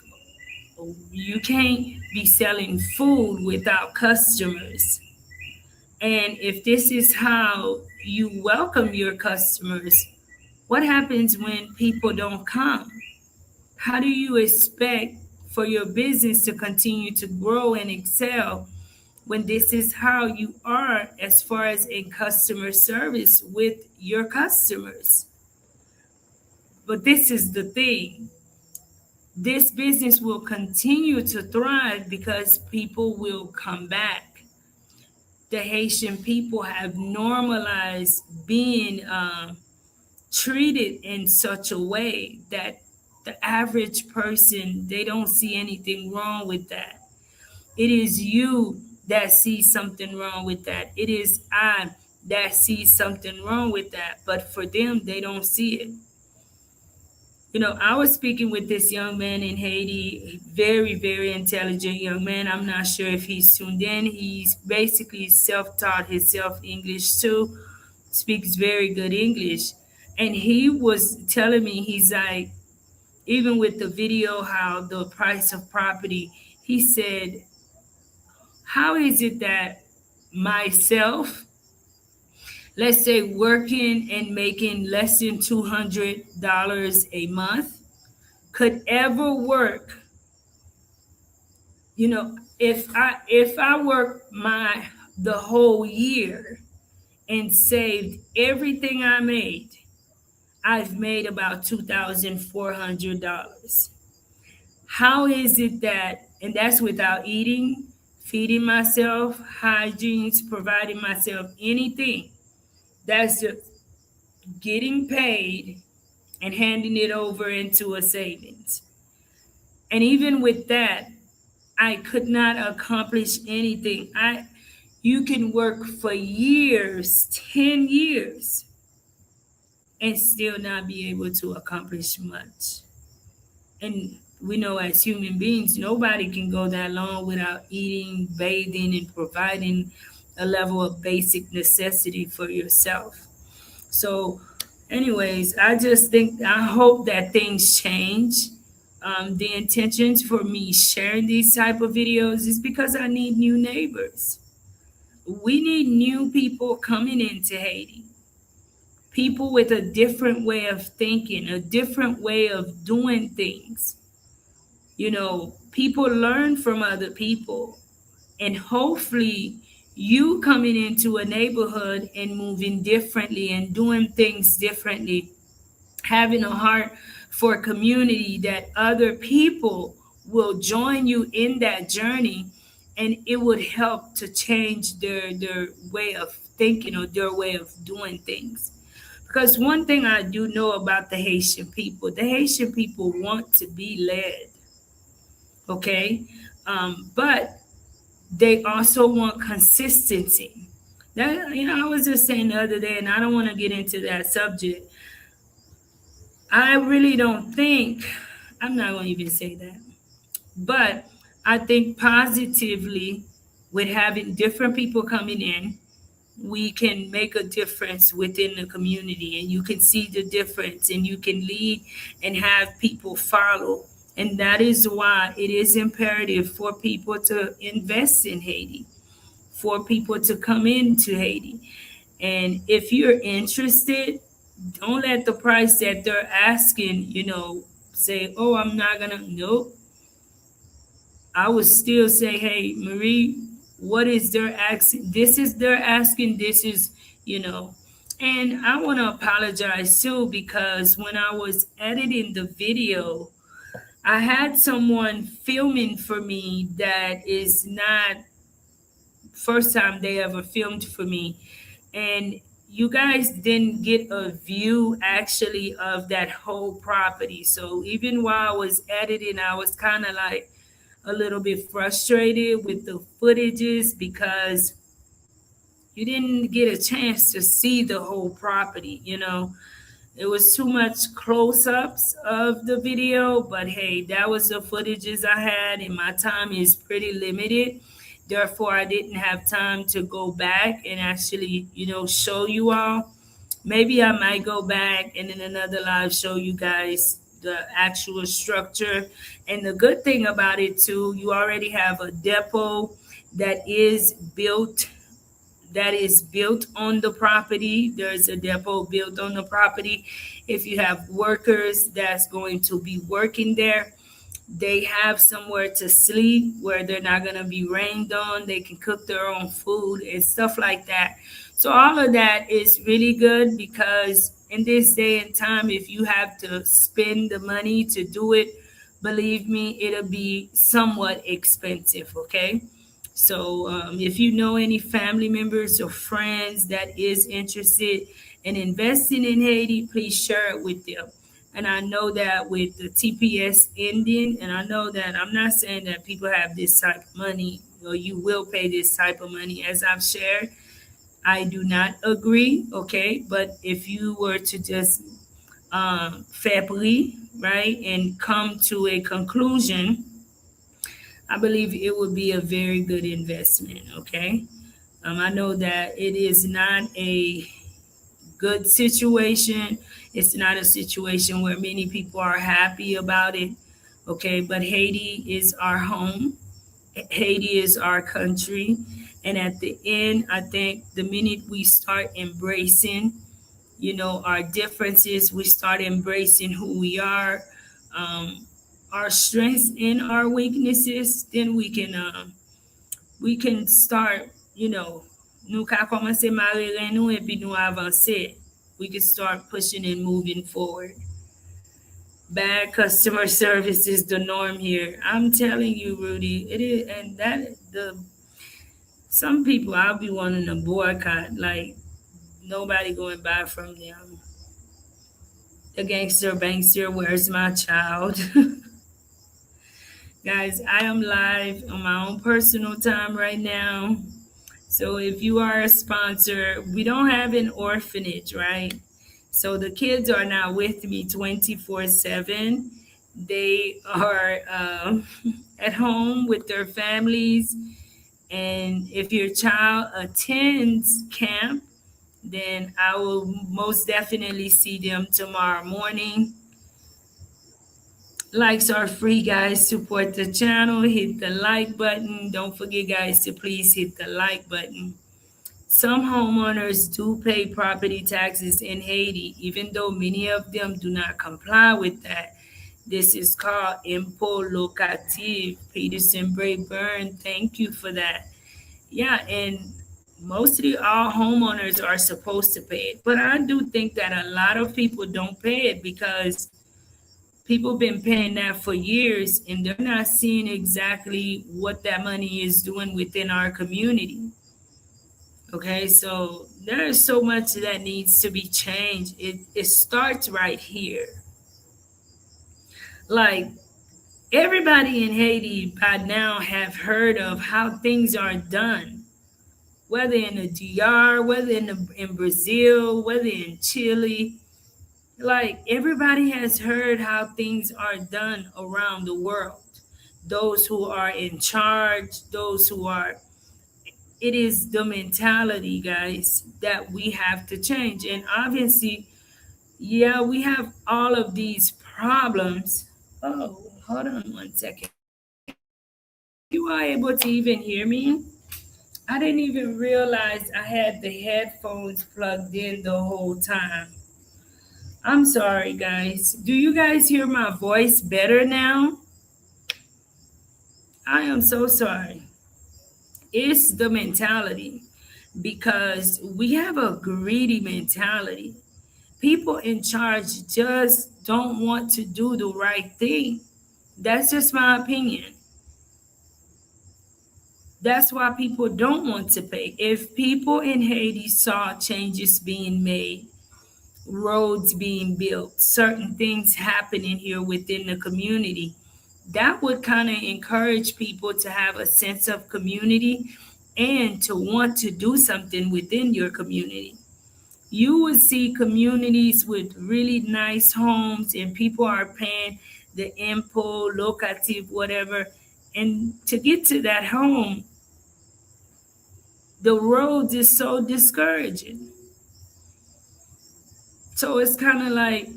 S1: oh, you can't be selling food without customers. And if this is how you welcome your customers, what happens when people don't come? How do you expect for your business to continue to grow and excel when this is how you are as far as in customer service with your customers? But this is the thing. This business will continue to thrive because people will come back. The Haitian people have normalized being treated in such a way that the average person, they don't see anything wrong with that. It is you that sees something wrong with that. It is I that sees something wrong with that. But for them, they don't see it. I was speaking with this young man in Haiti, very, very intelligent young man. I'm not sure if he's tuned in. He's basically self-taught himself English too, speaks very good English. And he was telling me, he's like, even with the video, how the price of property, he said, how is it that myself, let's say working and making less than $200 a month, could ever work, if I work the whole year and saved everything I made, I've made about $2,400. How is it that, and that's without eating, feeding myself, hygiene, providing myself anything, that's just getting paid and handing it over into a savings. And even with that, I could not accomplish anything. You can work for years, 10 years, and still not be able to accomplish much. And we know as human beings, nobody can go that long without eating, bathing, and providing a level of basic necessity for yourself. So, anyways, I hope that things change. The intentions for me sharing these type of videos is because I need new neighbors. We need new people coming into Haiti, people with a different way of thinking, a different way of doing things. People learn from other people, and hopefully you coming into a neighborhood and moving differently and doing things differently, having a heart for community, that other people will join you in that journey, and it would help to change their way of thinking or their way of doing things. Because one thing I do know about the Haitian people want to be led, okay? But they also want consistency. That, I was just saying the other day, and I don't want to get into that subject. I really don't think, I'm not going to even say that, but I think positively with having different people coming in, we can make a difference within the community, and you can see the difference, and you can lead and have people follow. And that is why it is imperative for people to invest in Haiti, for people to come into Haiti. And if you're interested, don't let the price that they're asking, say, oh, I'm not gonna. Nope. I would still say, hey, Marie, what is their asking? This is their asking. This is, you know. And I want to apologize too, because when I was editing the video, I had someone filming for me that is not first time they ever filmed for me. And you guys didn't get a view actually of that whole property. So even while I was editing, I was kind of like a little bit frustrated with the footages because you didn't get a chance to see the whole property. It was too much close-ups of the video, but hey, that was the footages I had, and my time is pretty limited. Therefore, I didn't have time to go back and actually, show you all. Maybe I might go back and in another live show you guys the actual structure. And the good thing about it too, you already have a depot that is built on the property. There's a depot built on the property. If you have workers that's going to be working there, they have somewhere to sleep where they're not going to be rained on. They can cook their own food and stuff like that. So, all of that is really good because in this day and time, if you have to spend the money to do it, believe me, it'll be somewhat expensive, okay? So, if you know any family members or friends that is interested in investing in Haiti, please share it with them. And I know that with the TPS ending, and I know that I'm not saying that people have this type of money or you will pay this type of money as I've shared. I do not agree, okay? But if you were to just fair play, right, and come to a conclusion, I believe it would be a very good investment, okay? I know that it is not a good situation. It's not a situation where many people are happy about it, okay? But Haiti is our home, Haiti is our country. And at the end, I think the minute we start embracing, our differences, we start embracing who we are, um, our strengths and our weaknesses, then we can start, nous ka commencer marrer nous et puis nous avancer. We can start pushing and moving forward. Bad customer service is the norm here. I'm telling you, Rudy, it is, and that the some people I'll be wanting to boycott, like nobody going buy from them. The gangster bankster, where's my child? Guys, I am live on my own personal time right now. So if you are a sponsor, we don't have an orphanage, right? So the kids are not with me 24/7. They are at home with their families. And if your child attends camp, then I will most definitely see them tomorrow morning. Likes are free, guys. Support the channel. Hit the like button. Don't forget, guys, to please hit the like button. Some homeowners do pay property taxes in Haiti, even though many of them do not comply with that. This is called impôt locatif. Peterson Brayburn, thank you for that. Yeah, and mostly all homeowners are supposed to pay it. But I do think that a lot of people don't pay it because people been paying that for years and they're not seeing exactly what that money is doing within our community. Okay, so there is so much that needs to be changed. It starts right here. Like everybody in Haiti by now have heard of how things are done, whether in the DR, whether in Brazil, whether in Chile. Like everybody has heard how things are done around the world. Those who are in charge, those who are, it is the mentality, guys, that we have to change. And obviously, yeah, we have all of these problems. Oh, hold on one second. You are able to even hear me? I didn't even realize I had the headphones plugged in the whole time. I'm sorry, guys. Do you guys hear my voice better now? I am so sorry. It's the mentality because we have a greedy mentality. People in charge just don't want to do the right thing. That's just my opinion. That's why people don't want to pay. If people in Haiti saw changes being made, roads being built, certain things happening here within the community, that would kind of encourage people to have a sense of community and to want to do something within your community. You would see communities with really nice homes and people are paying the impo, locative, whatever. And to get to that home, the roads is so discouraging. So it's kind of like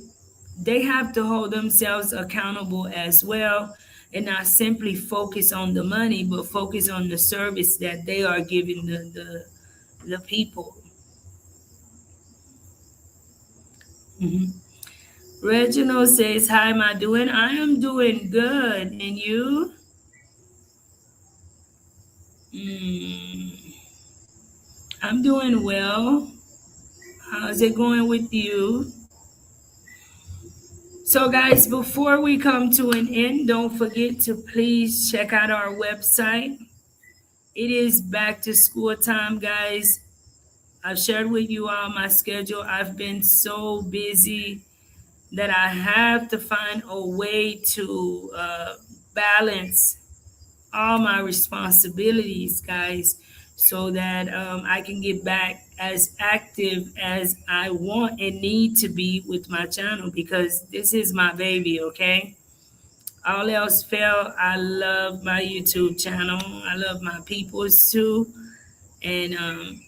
S1: they have to hold themselves accountable as well and not simply focus on the money, but focus on the service that they are giving the people. Mhm. Reginald says, "How am I doing? I am doing good. And you?" Mm, I'm doing well. How's it going with you? So, guys, before we come to an end, don't forget to please check out our website. It is back to school time, guys. I've shared with you all my schedule. I've been so busy that I have to find a way to balance all my responsibilities, guys, so that I can get back as active as I want and need to be with my channel because this is my baby, okay? All else fail, I love my YouTube channel. I love my peoples too. And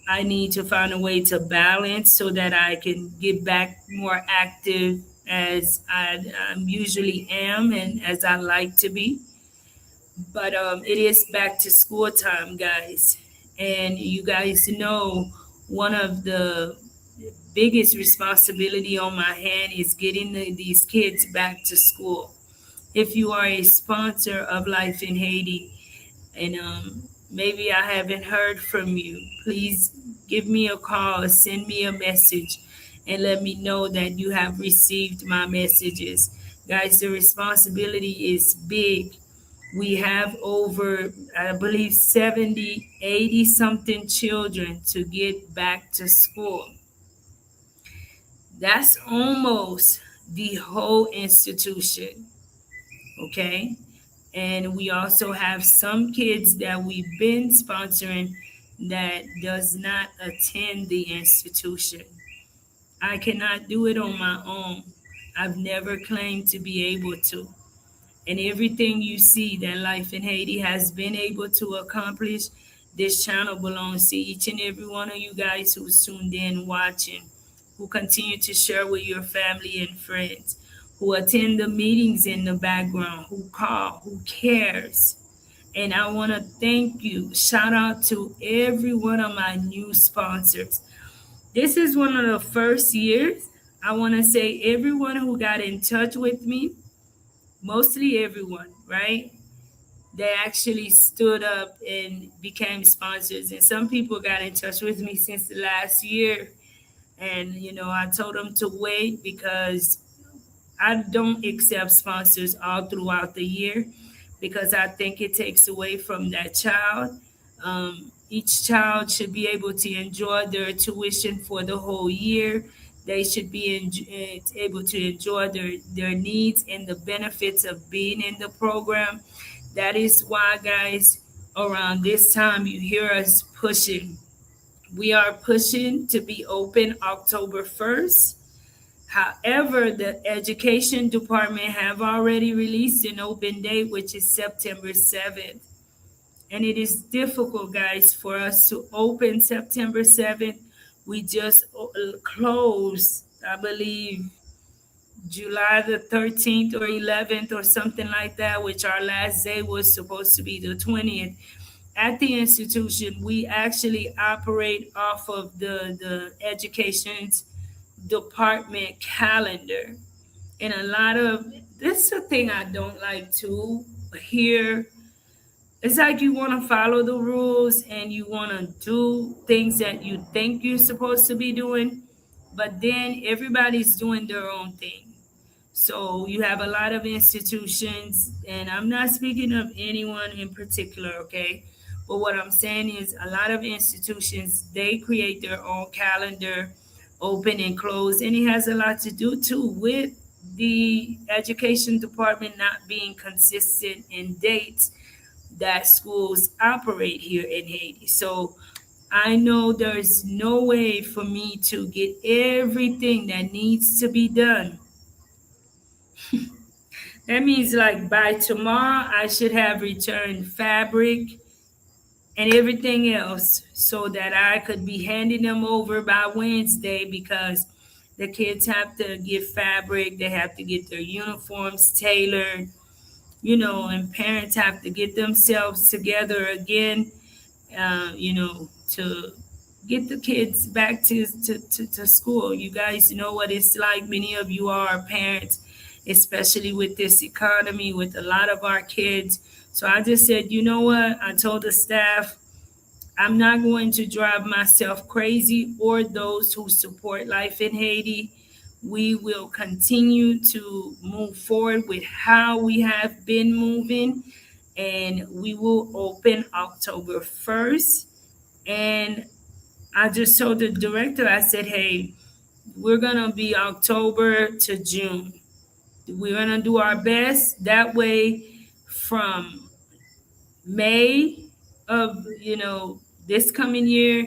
S1: I need to find a way to balance so that I can get back more active as I usually am and as I like to be. But it is back to school time, guys. And you guys know one of the biggest responsibility on my hand is getting these kids back to school. If you are a sponsor of Life in Haiti, and maybe I haven't heard from you, please give me a call, send me a message, and let me know that you have received my messages. Guys, the responsibility is big. We have over, I believe, 70, 80 something children to get back to school. That's almost the whole institution, okay? And we also have some kids that we've been sponsoring that does not attend the institution. I cannot do it on my own. I've never claimed to be able to. And everything you see that Life in Haiti has been able to accomplish, this channel belongs to each and every one of you guys who's tuned in watching, who continue to share with your family and friends, who attend the meetings in the background, who call, who cares. And I want to thank you. Shout out to every one of my new sponsors. This is one of the first years. I want to say everyone who got in touch with me, mostly everyone, right? They actually stood up and became sponsors. And some people got in touch with me since the last year. And, I told them to wait because I don't accept sponsors all throughout the year because I think it takes away from that child. Each child should be able to enjoy their tuition for the whole year. They should be able to enjoy their needs and the benefits of being in the program. That is why, guys, around this time you hear us pushing. We are pushing to be open October 1st. However, the education department have already released an open date, which is September 7th. And it is difficult, guys, for us to open September 7th. We just closed, I believe, July the 13th or 11th or something like that, which our last day was supposed to be the 20th. At the institution, we actually operate off of the education's department calendar. And a lot of this is a thing I don't like to hear. It's like you want to follow the rules and you want to do things that you think you're supposed to be doing, but then everybody's doing their own thing. So you have a lot of institutions, and I'm not speaking of anyone in particular, okay? But what I'm saying is a lot of institutions, they create their own calendar, open and close, and it has a lot to do too with the education department not being consistent in dates that schools operate here in Haiti. So I know there's no way for me to get everything that needs to be done. That means like by tomorrow, I should have returned fabric and everything else so that I could be handing them over by Wednesday because the kids have to get fabric, they have to get their uniforms tailored, and parents have to get themselves together again, to get the kids back to school. You guys know what it's like. Many of you are parents, especially with this economy, with a lot of our kids. So I just said, you know what? I told the staff, I'm not going to drive myself crazy or those who support life in Haiti. We will continue to move forward with how we have been moving, and we will open October 1st. And I just told the director, I said, hey, we're going to be October to June. We're going to do our best. That way, from May of, this coming year,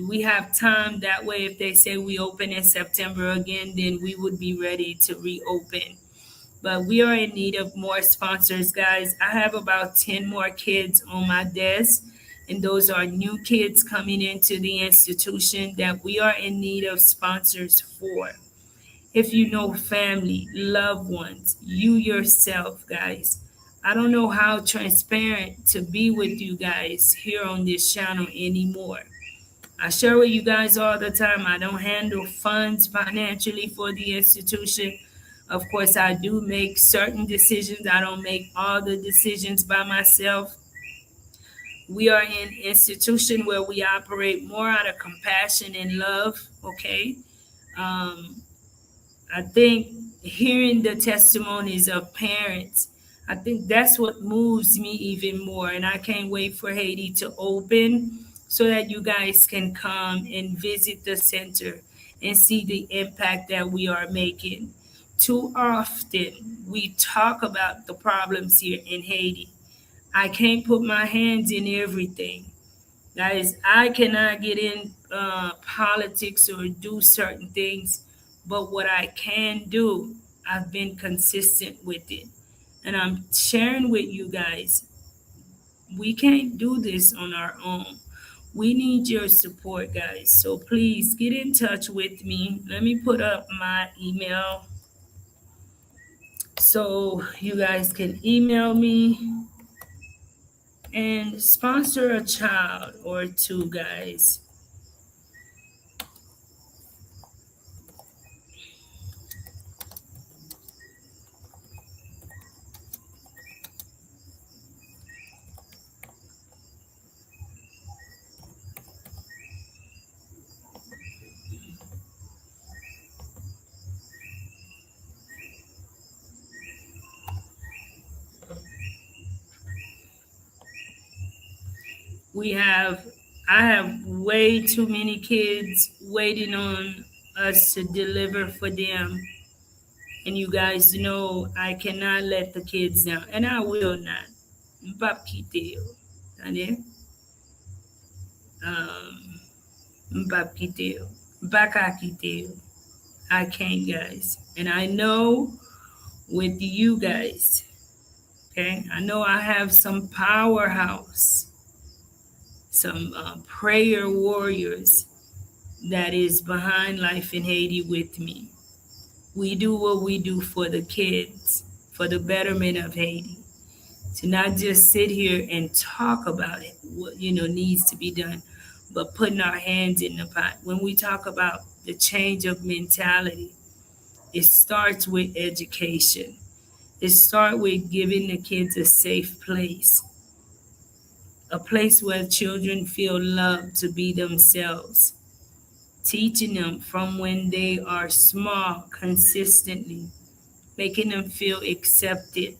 S1: we have time. That way, if they say we open in September again, then we would be ready to reopen. But we are in need of more sponsors, guys. I have about 10 more kids on my desk, and those are new kids coming into the institution that we are in need of sponsors for. If you know family, loved ones, you yourself, guys, I don't know how transparent to be with you guys here on this channel anymore. I share with you guys all the time. I don't handle funds financially for the institution. Of course, I do make certain decisions. I don't make all the decisions by myself. We are an institution where we operate more out of compassion and love, okay? Um, I think hearing the testimonies of parents, I think that's what moves me even more. And I can't wait for Haiti to open so that you guys can come and visit the center and see the impact that we are making. Too often, we talk about the problems here in Haiti. I can't put my hands in everything. Guys, I cannot get in politics or do certain things, but what I can do, I've been consistent with it. And I'm sharing with you guys, we can't do this on our own. We need your support, guys. So please get in touch with me. Let me put up my email so you guys can email me and sponsor a child or two, guys. We have, I have way too many kids waiting on us to deliver for them. And you guys know I cannot let the kids down, and I will not. Mpap kite yo. Tande? Um, Mpap kite yo. Mpaka kite yo. I can't, guys. And I know with you guys, okay, I know I have some powerhouse, some prayer warriors that is behind Life in Haiti with me. We do what we do for the kids, for the betterment of Haiti. To not just sit here and talk about it, what needs to be done, but putting our hands in the pot. When we talk about the change of mentality, it starts with education. It starts with giving the kids a safe place, a place where children feel loved to be themselves, teaching them from when they are small consistently, making them feel accepted.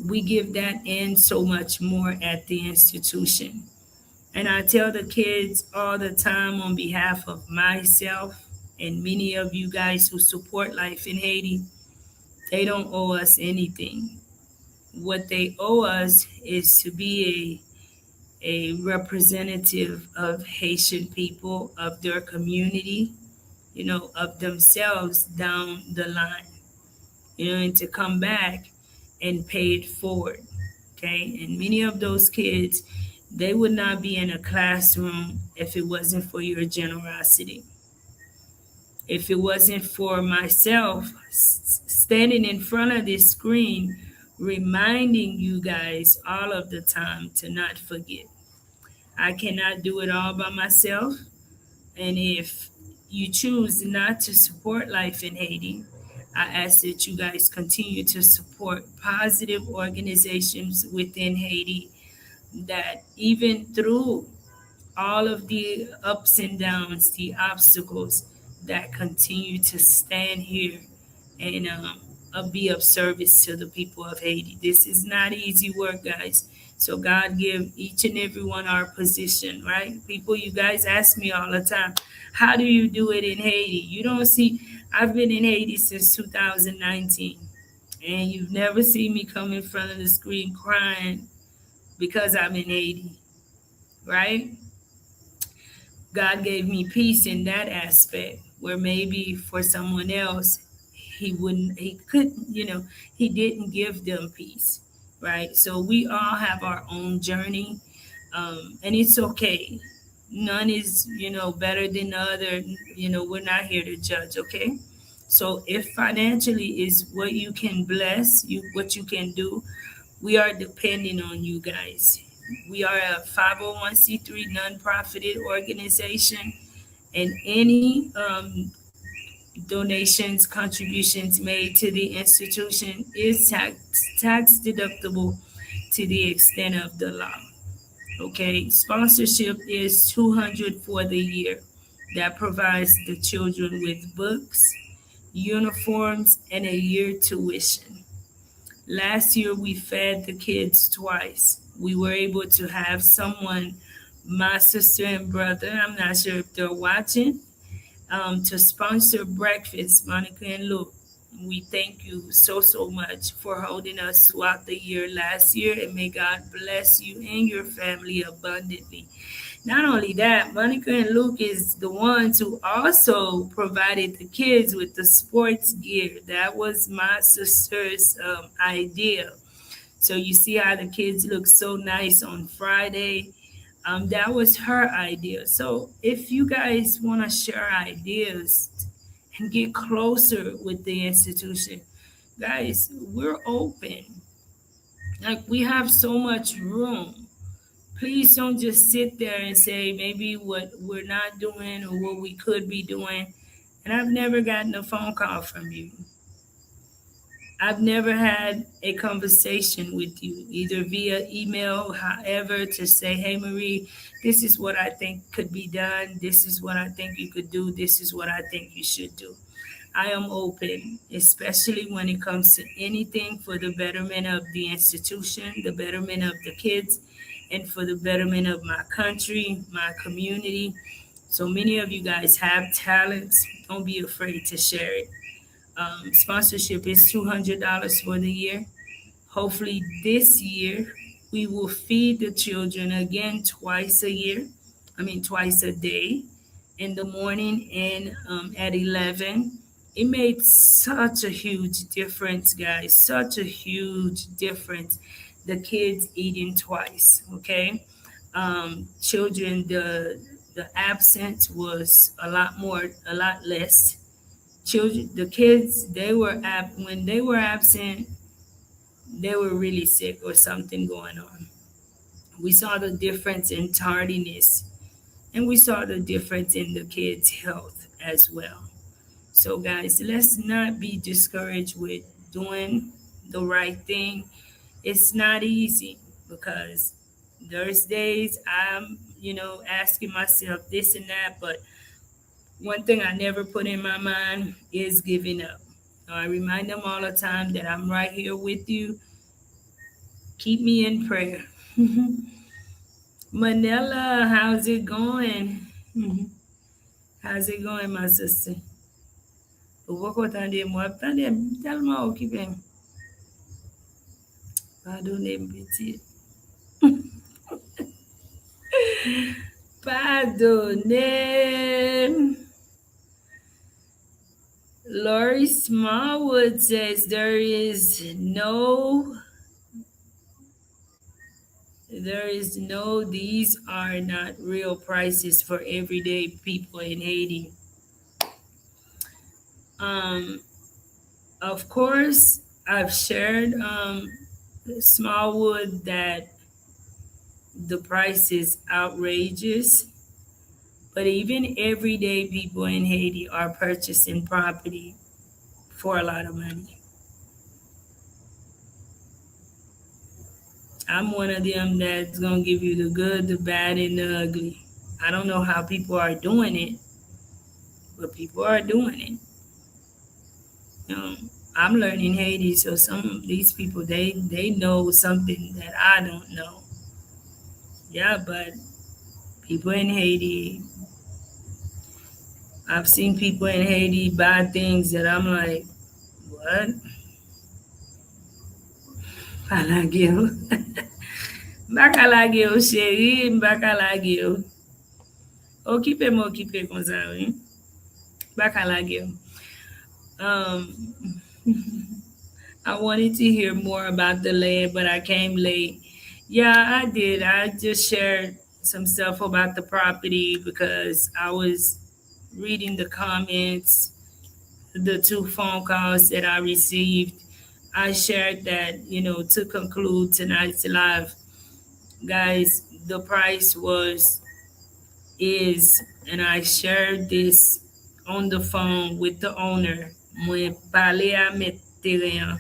S1: We give that and so much more at the institution. And I tell the kids all the time on behalf of myself and many of you guys who support Life in Haiti, they don't owe us anything. What they owe us is to be a representative of Haitian people, of their community, of themselves down the line, and to come back and pay it forward. Okay. And many of those kids, they would not be in a classroom if it wasn't for your generosity. If it wasn't for myself standing in front of this screen, reminding you guys all of the time to not forget. I cannot do it all by myself. And if you choose not to support Life in Haiti, I ask that you guys continue to support positive organizations within Haiti that even through all of the ups and downs, the obstacles, that continue to stand here and be of service to the people of Haiti. This is not easy work, guys. So God give each and every one our position, right? People, you guys ask me all the time, how do you do it in Haiti? You don't see, I've been in Haiti since 2019, and you've never seen me come in front of the screen crying because I'm in Haiti, right? God gave me peace in that aspect where maybe for someone else, he couldn't, he didn't give them peace, right? So we all have our own journey, and it's okay. None is, better than the other. We're not here to judge, okay? So if financially is what you can bless, what you can do, we are depending on you guys. We are a 501c3 nonprofited organization, and any donations, contributions made to the institution is tax deductible to the extent of the law. Okay, sponsorship is 200 for the year. That provides the children with books, uniforms, and a year tuition. Last year, we fed the kids twice. We were able to have someone, my sister and brother, I'm not sure if they're watching, to sponsor breakfast, Monica and Luke. We thank you so, so much for holding us throughout the year last year, and may God bless you and your family abundantly. Not only that, Monica and Luke is the ones who also provided the kids with the sports gear. That was my sister's idea. So you see how the kids look so nice on Friday. That was her idea. So if you guys want to share ideas and get closer with the institution, guys, we're open. Like we have so much room. Please don't just sit there and say maybe what we're not doing or what we could be doing. And I've never gotten a phone call from you. I've never had a conversation with you, either via email, however, to say, hey, Marie, this is what I think could be done. This is what I think you could do. This is what I think you should do. I am open, especially when it comes to anything for the betterment of the institution, the betterment of the kids, and for the betterment of my country, my community. So many of you guys have talents. Don't be afraid to share it. Sponsorship is $200 for the year. Hopefully, this year we will feed the children again twice a year. I mean, twice a day, in the morning and at 11. It made such a huge difference, guys. Such a huge difference. The kids eating twice, okay? Children, the absence was a lot less. Children, the kids, when they were absent, they were really sick or something going on. We saw the difference in tardiness, and we saw the difference in the kids' health as well. So, guys, let's not be discouraged with doing the right thing. It's not easy because there's days I'm, asking myself this and that, but one thing I never put in my mind is giving up. So I remind them all the time that I'm right here with you. Keep me in prayer. Manila, how's it going? How's it going, my sister? Pourquoi t'entendez moi? Attendez, tellement occupé. Pardonnez, petit. Pardonnez. Lori Smallwood says these are not real prices for everyday people in Haiti. Um, of course, I've shared Smallwood that the price is outrageous, but even everyday people in Haiti are purchasing property for a lot of money. I'm one of them that's gonna give you the good, the bad, and the ugly. I don't know how people are doing it, but people are doing it. I'm learning Haiti, so some of these people they know something that I don't know. Yeah, but people in Haiti, I've seen people in Haiti buy things that I'm like, what? Palagyo. Bakalagyo, chérie, bakalagyo. Occupez comme ça, oui. Bakalagyo. Um, I wanted to hear more about the land, but I came late. Yeah, I did. I just shared some stuff about the property because I was reading the comments, the two phone calls that I received. I shared that, to conclude tonight's live, guys, the price is, and I shared this on the phone with the owner. Mwen pale a met teren,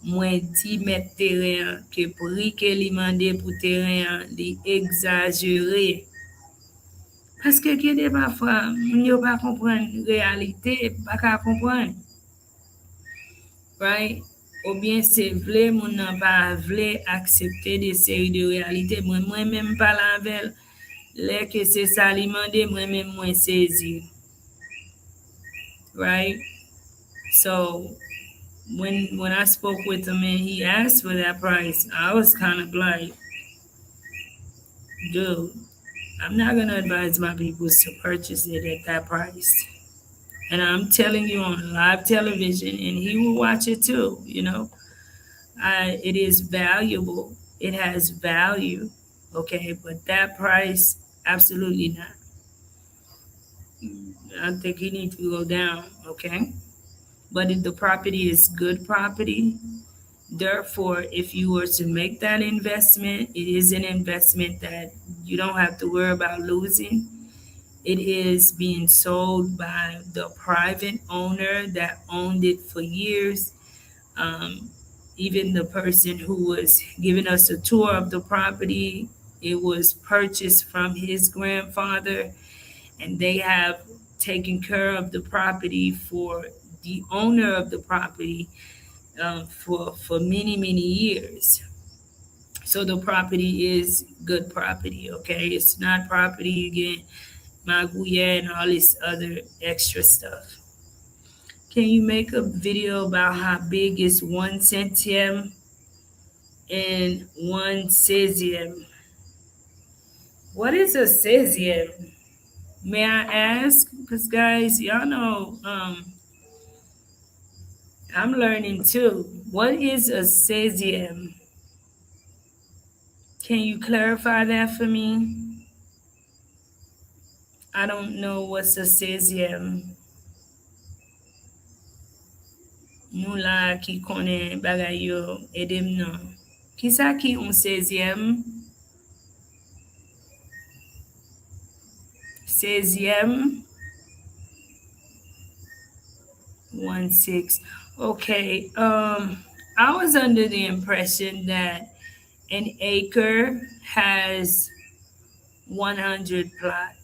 S1: mwen di met teren ke pri ke li mande pou teren li exagere. Paske gede pafwa, moun yo pa kompren realite, pa ka kompren. Right? Ou bien se vle, moun nan pa vle aksepte de seri de realite. Mwen men pala anvel, le ke se sa li mande, mwen sezi. Right? So when I spoke with him and he asked for that price, I was kind of like, dude, I'm not gonna advise my people to purchase it at that price. And I'm telling you on live television, and he will watch it too. It is valuable. It has value. Okay, but that price, absolutely not. I think he needs to go down. Okay, but if the property is good property, therefore, if you were to make that investment, it is an investment that you don't have to worry about losing. It is being sold by the private owner that owned it for years. Um, Even the person who was giving us a tour of the property, it was purchased from his grandfather, and they have taken care of the property for the owner of the property for many years. So the property is good property, okay? It's not property you get maguya and all this other extra stuff. Can you make a video about how big is 1 centiem and 1 cesium? What is a cesium? May I ask? Because guys, y'all know I'm learning too. What is a cesium? Can you clarify that for me? I don't know what's a cesium. Nou la ki konen bagay yo edem nan. Ki sa ki un seziem? Seziem? 1/6. Okay. I was under the impression that an acre has 100 plot.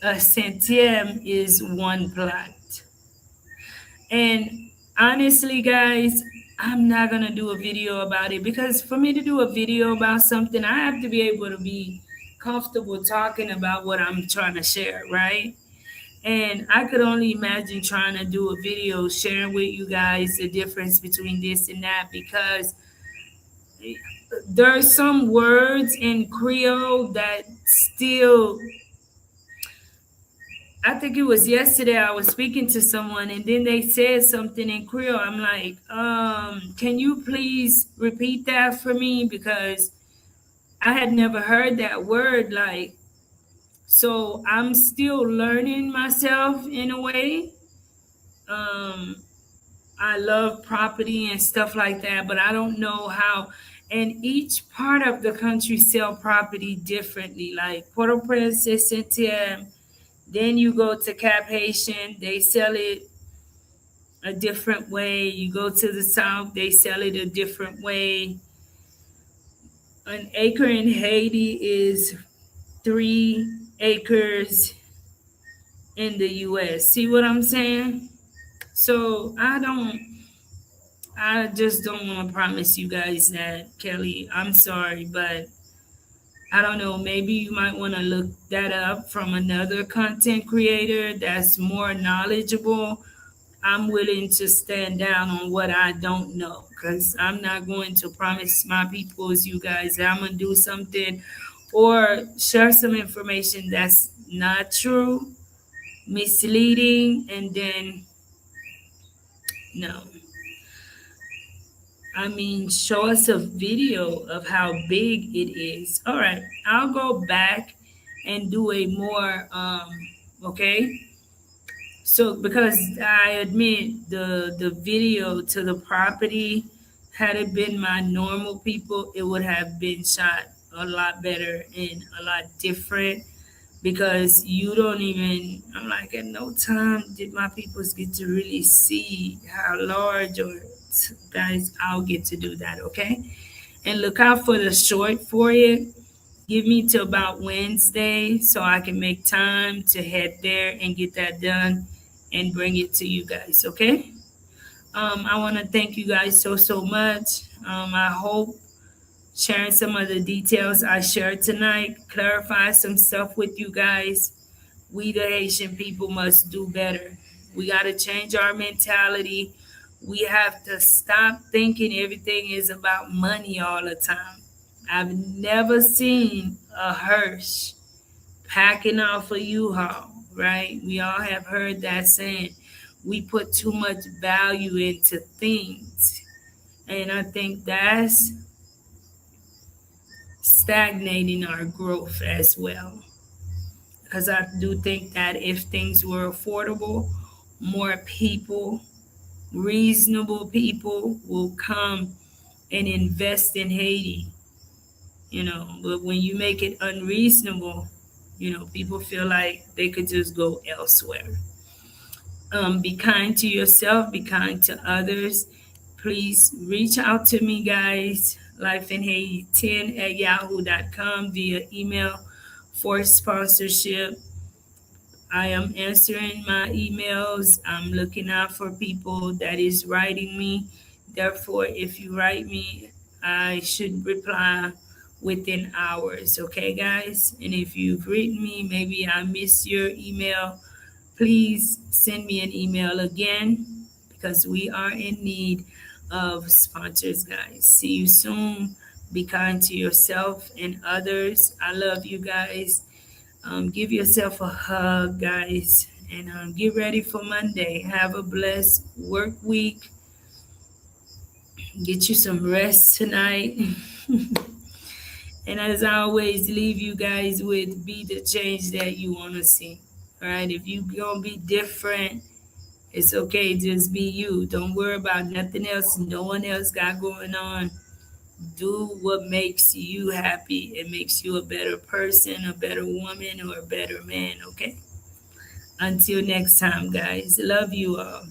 S1: A centiem is one plot. And honestly, guys, I'm not gonna do a video about it because for me to do a video about something, I have to be able to be comfortable talking about what I'm trying to share, right? And I could only imagine trying to do a video sharing with you guys the difference between this and that because there are some words in Creole that still, I think it was yesterday I was speaking to someone and then they said something in Creole. I'm like, can you please repeat that for me? Because I had never heard that word. Like, so I'm still learning myself in a way. Um, I love property and stuff like that, but I don't know how. And each part of the country sell property differently. Like Port-au-Prince, Saint-Cyr, then you go to Cap Haitian, they sell it a different way. You go to the South, they sell it a different way. An acre in Haiti is 3 acres in the US. See what I'm saying? So I just don't want to promise you guys that, Kelly. I'm sorry, but I don't know. Maybe you might want to look that up from another content creator that's more knowledgeable. I'm willing to stand down on what I don't know because I'm not going to promise my peoples, you guys, that I'm going to do something or share some information that's not true, misleading, and then no. I mean, show us a video of how big it is. All right, I'll go back and do a more, okay? So because I admit the video to the property, had it been my normal people, it would have been shot a lot better and a lot different because you don't even, I'm like, at no time did my peoples get to really see how large or guys, I'll get to do that, okay? And look out for the short for it. Give me till about Wednesday so I can make time to head there and get that done and bring it to you guys, okay? I want to thank you guys so much. I hope sharing some of the details I shared tonight, clarify some stuff with you guys. We, the Haitian people, must do better. We got to change our mentality. We have to stop thinking everything is about money all the time. I've never seen a hearse packing off a U-Haul, right? We all have heard that saying. We put too much value into things. And I think that's stagnating our growth as well. Because I do think that if things were affordable, more people, reasonable people, will come and invest in Haiti. But when you make it unreasonable, people feel like they could just go elsewhere. Be kind to yourself, be kind to others. Please reach out to me, guys. lifeinhaiti10@yahoo.com via email for sponsorship. I am answering my emails. I'm looking out for people that is writing me. Therefore, if you write me, I should reply within hours. Okay, guys? And if you've written me, maybe I missed your email, please send me an email again because we are in need of sponsors, guys. See you soon. Be kind to yourself and others. I love you guys. Give yourself a hug, guys, and get ready for Monday. Have a blessed work week. Get you some rest tonight. And as I always leave you guys with be the change that you want to see. All right, if you gonna be different, it's okay. Just be you. Don't worry about nothing else no one else got going on. Do what makes you happy. It makes you a better person, a better woman, or a better man. Okay. Until next time, guys. Love you all.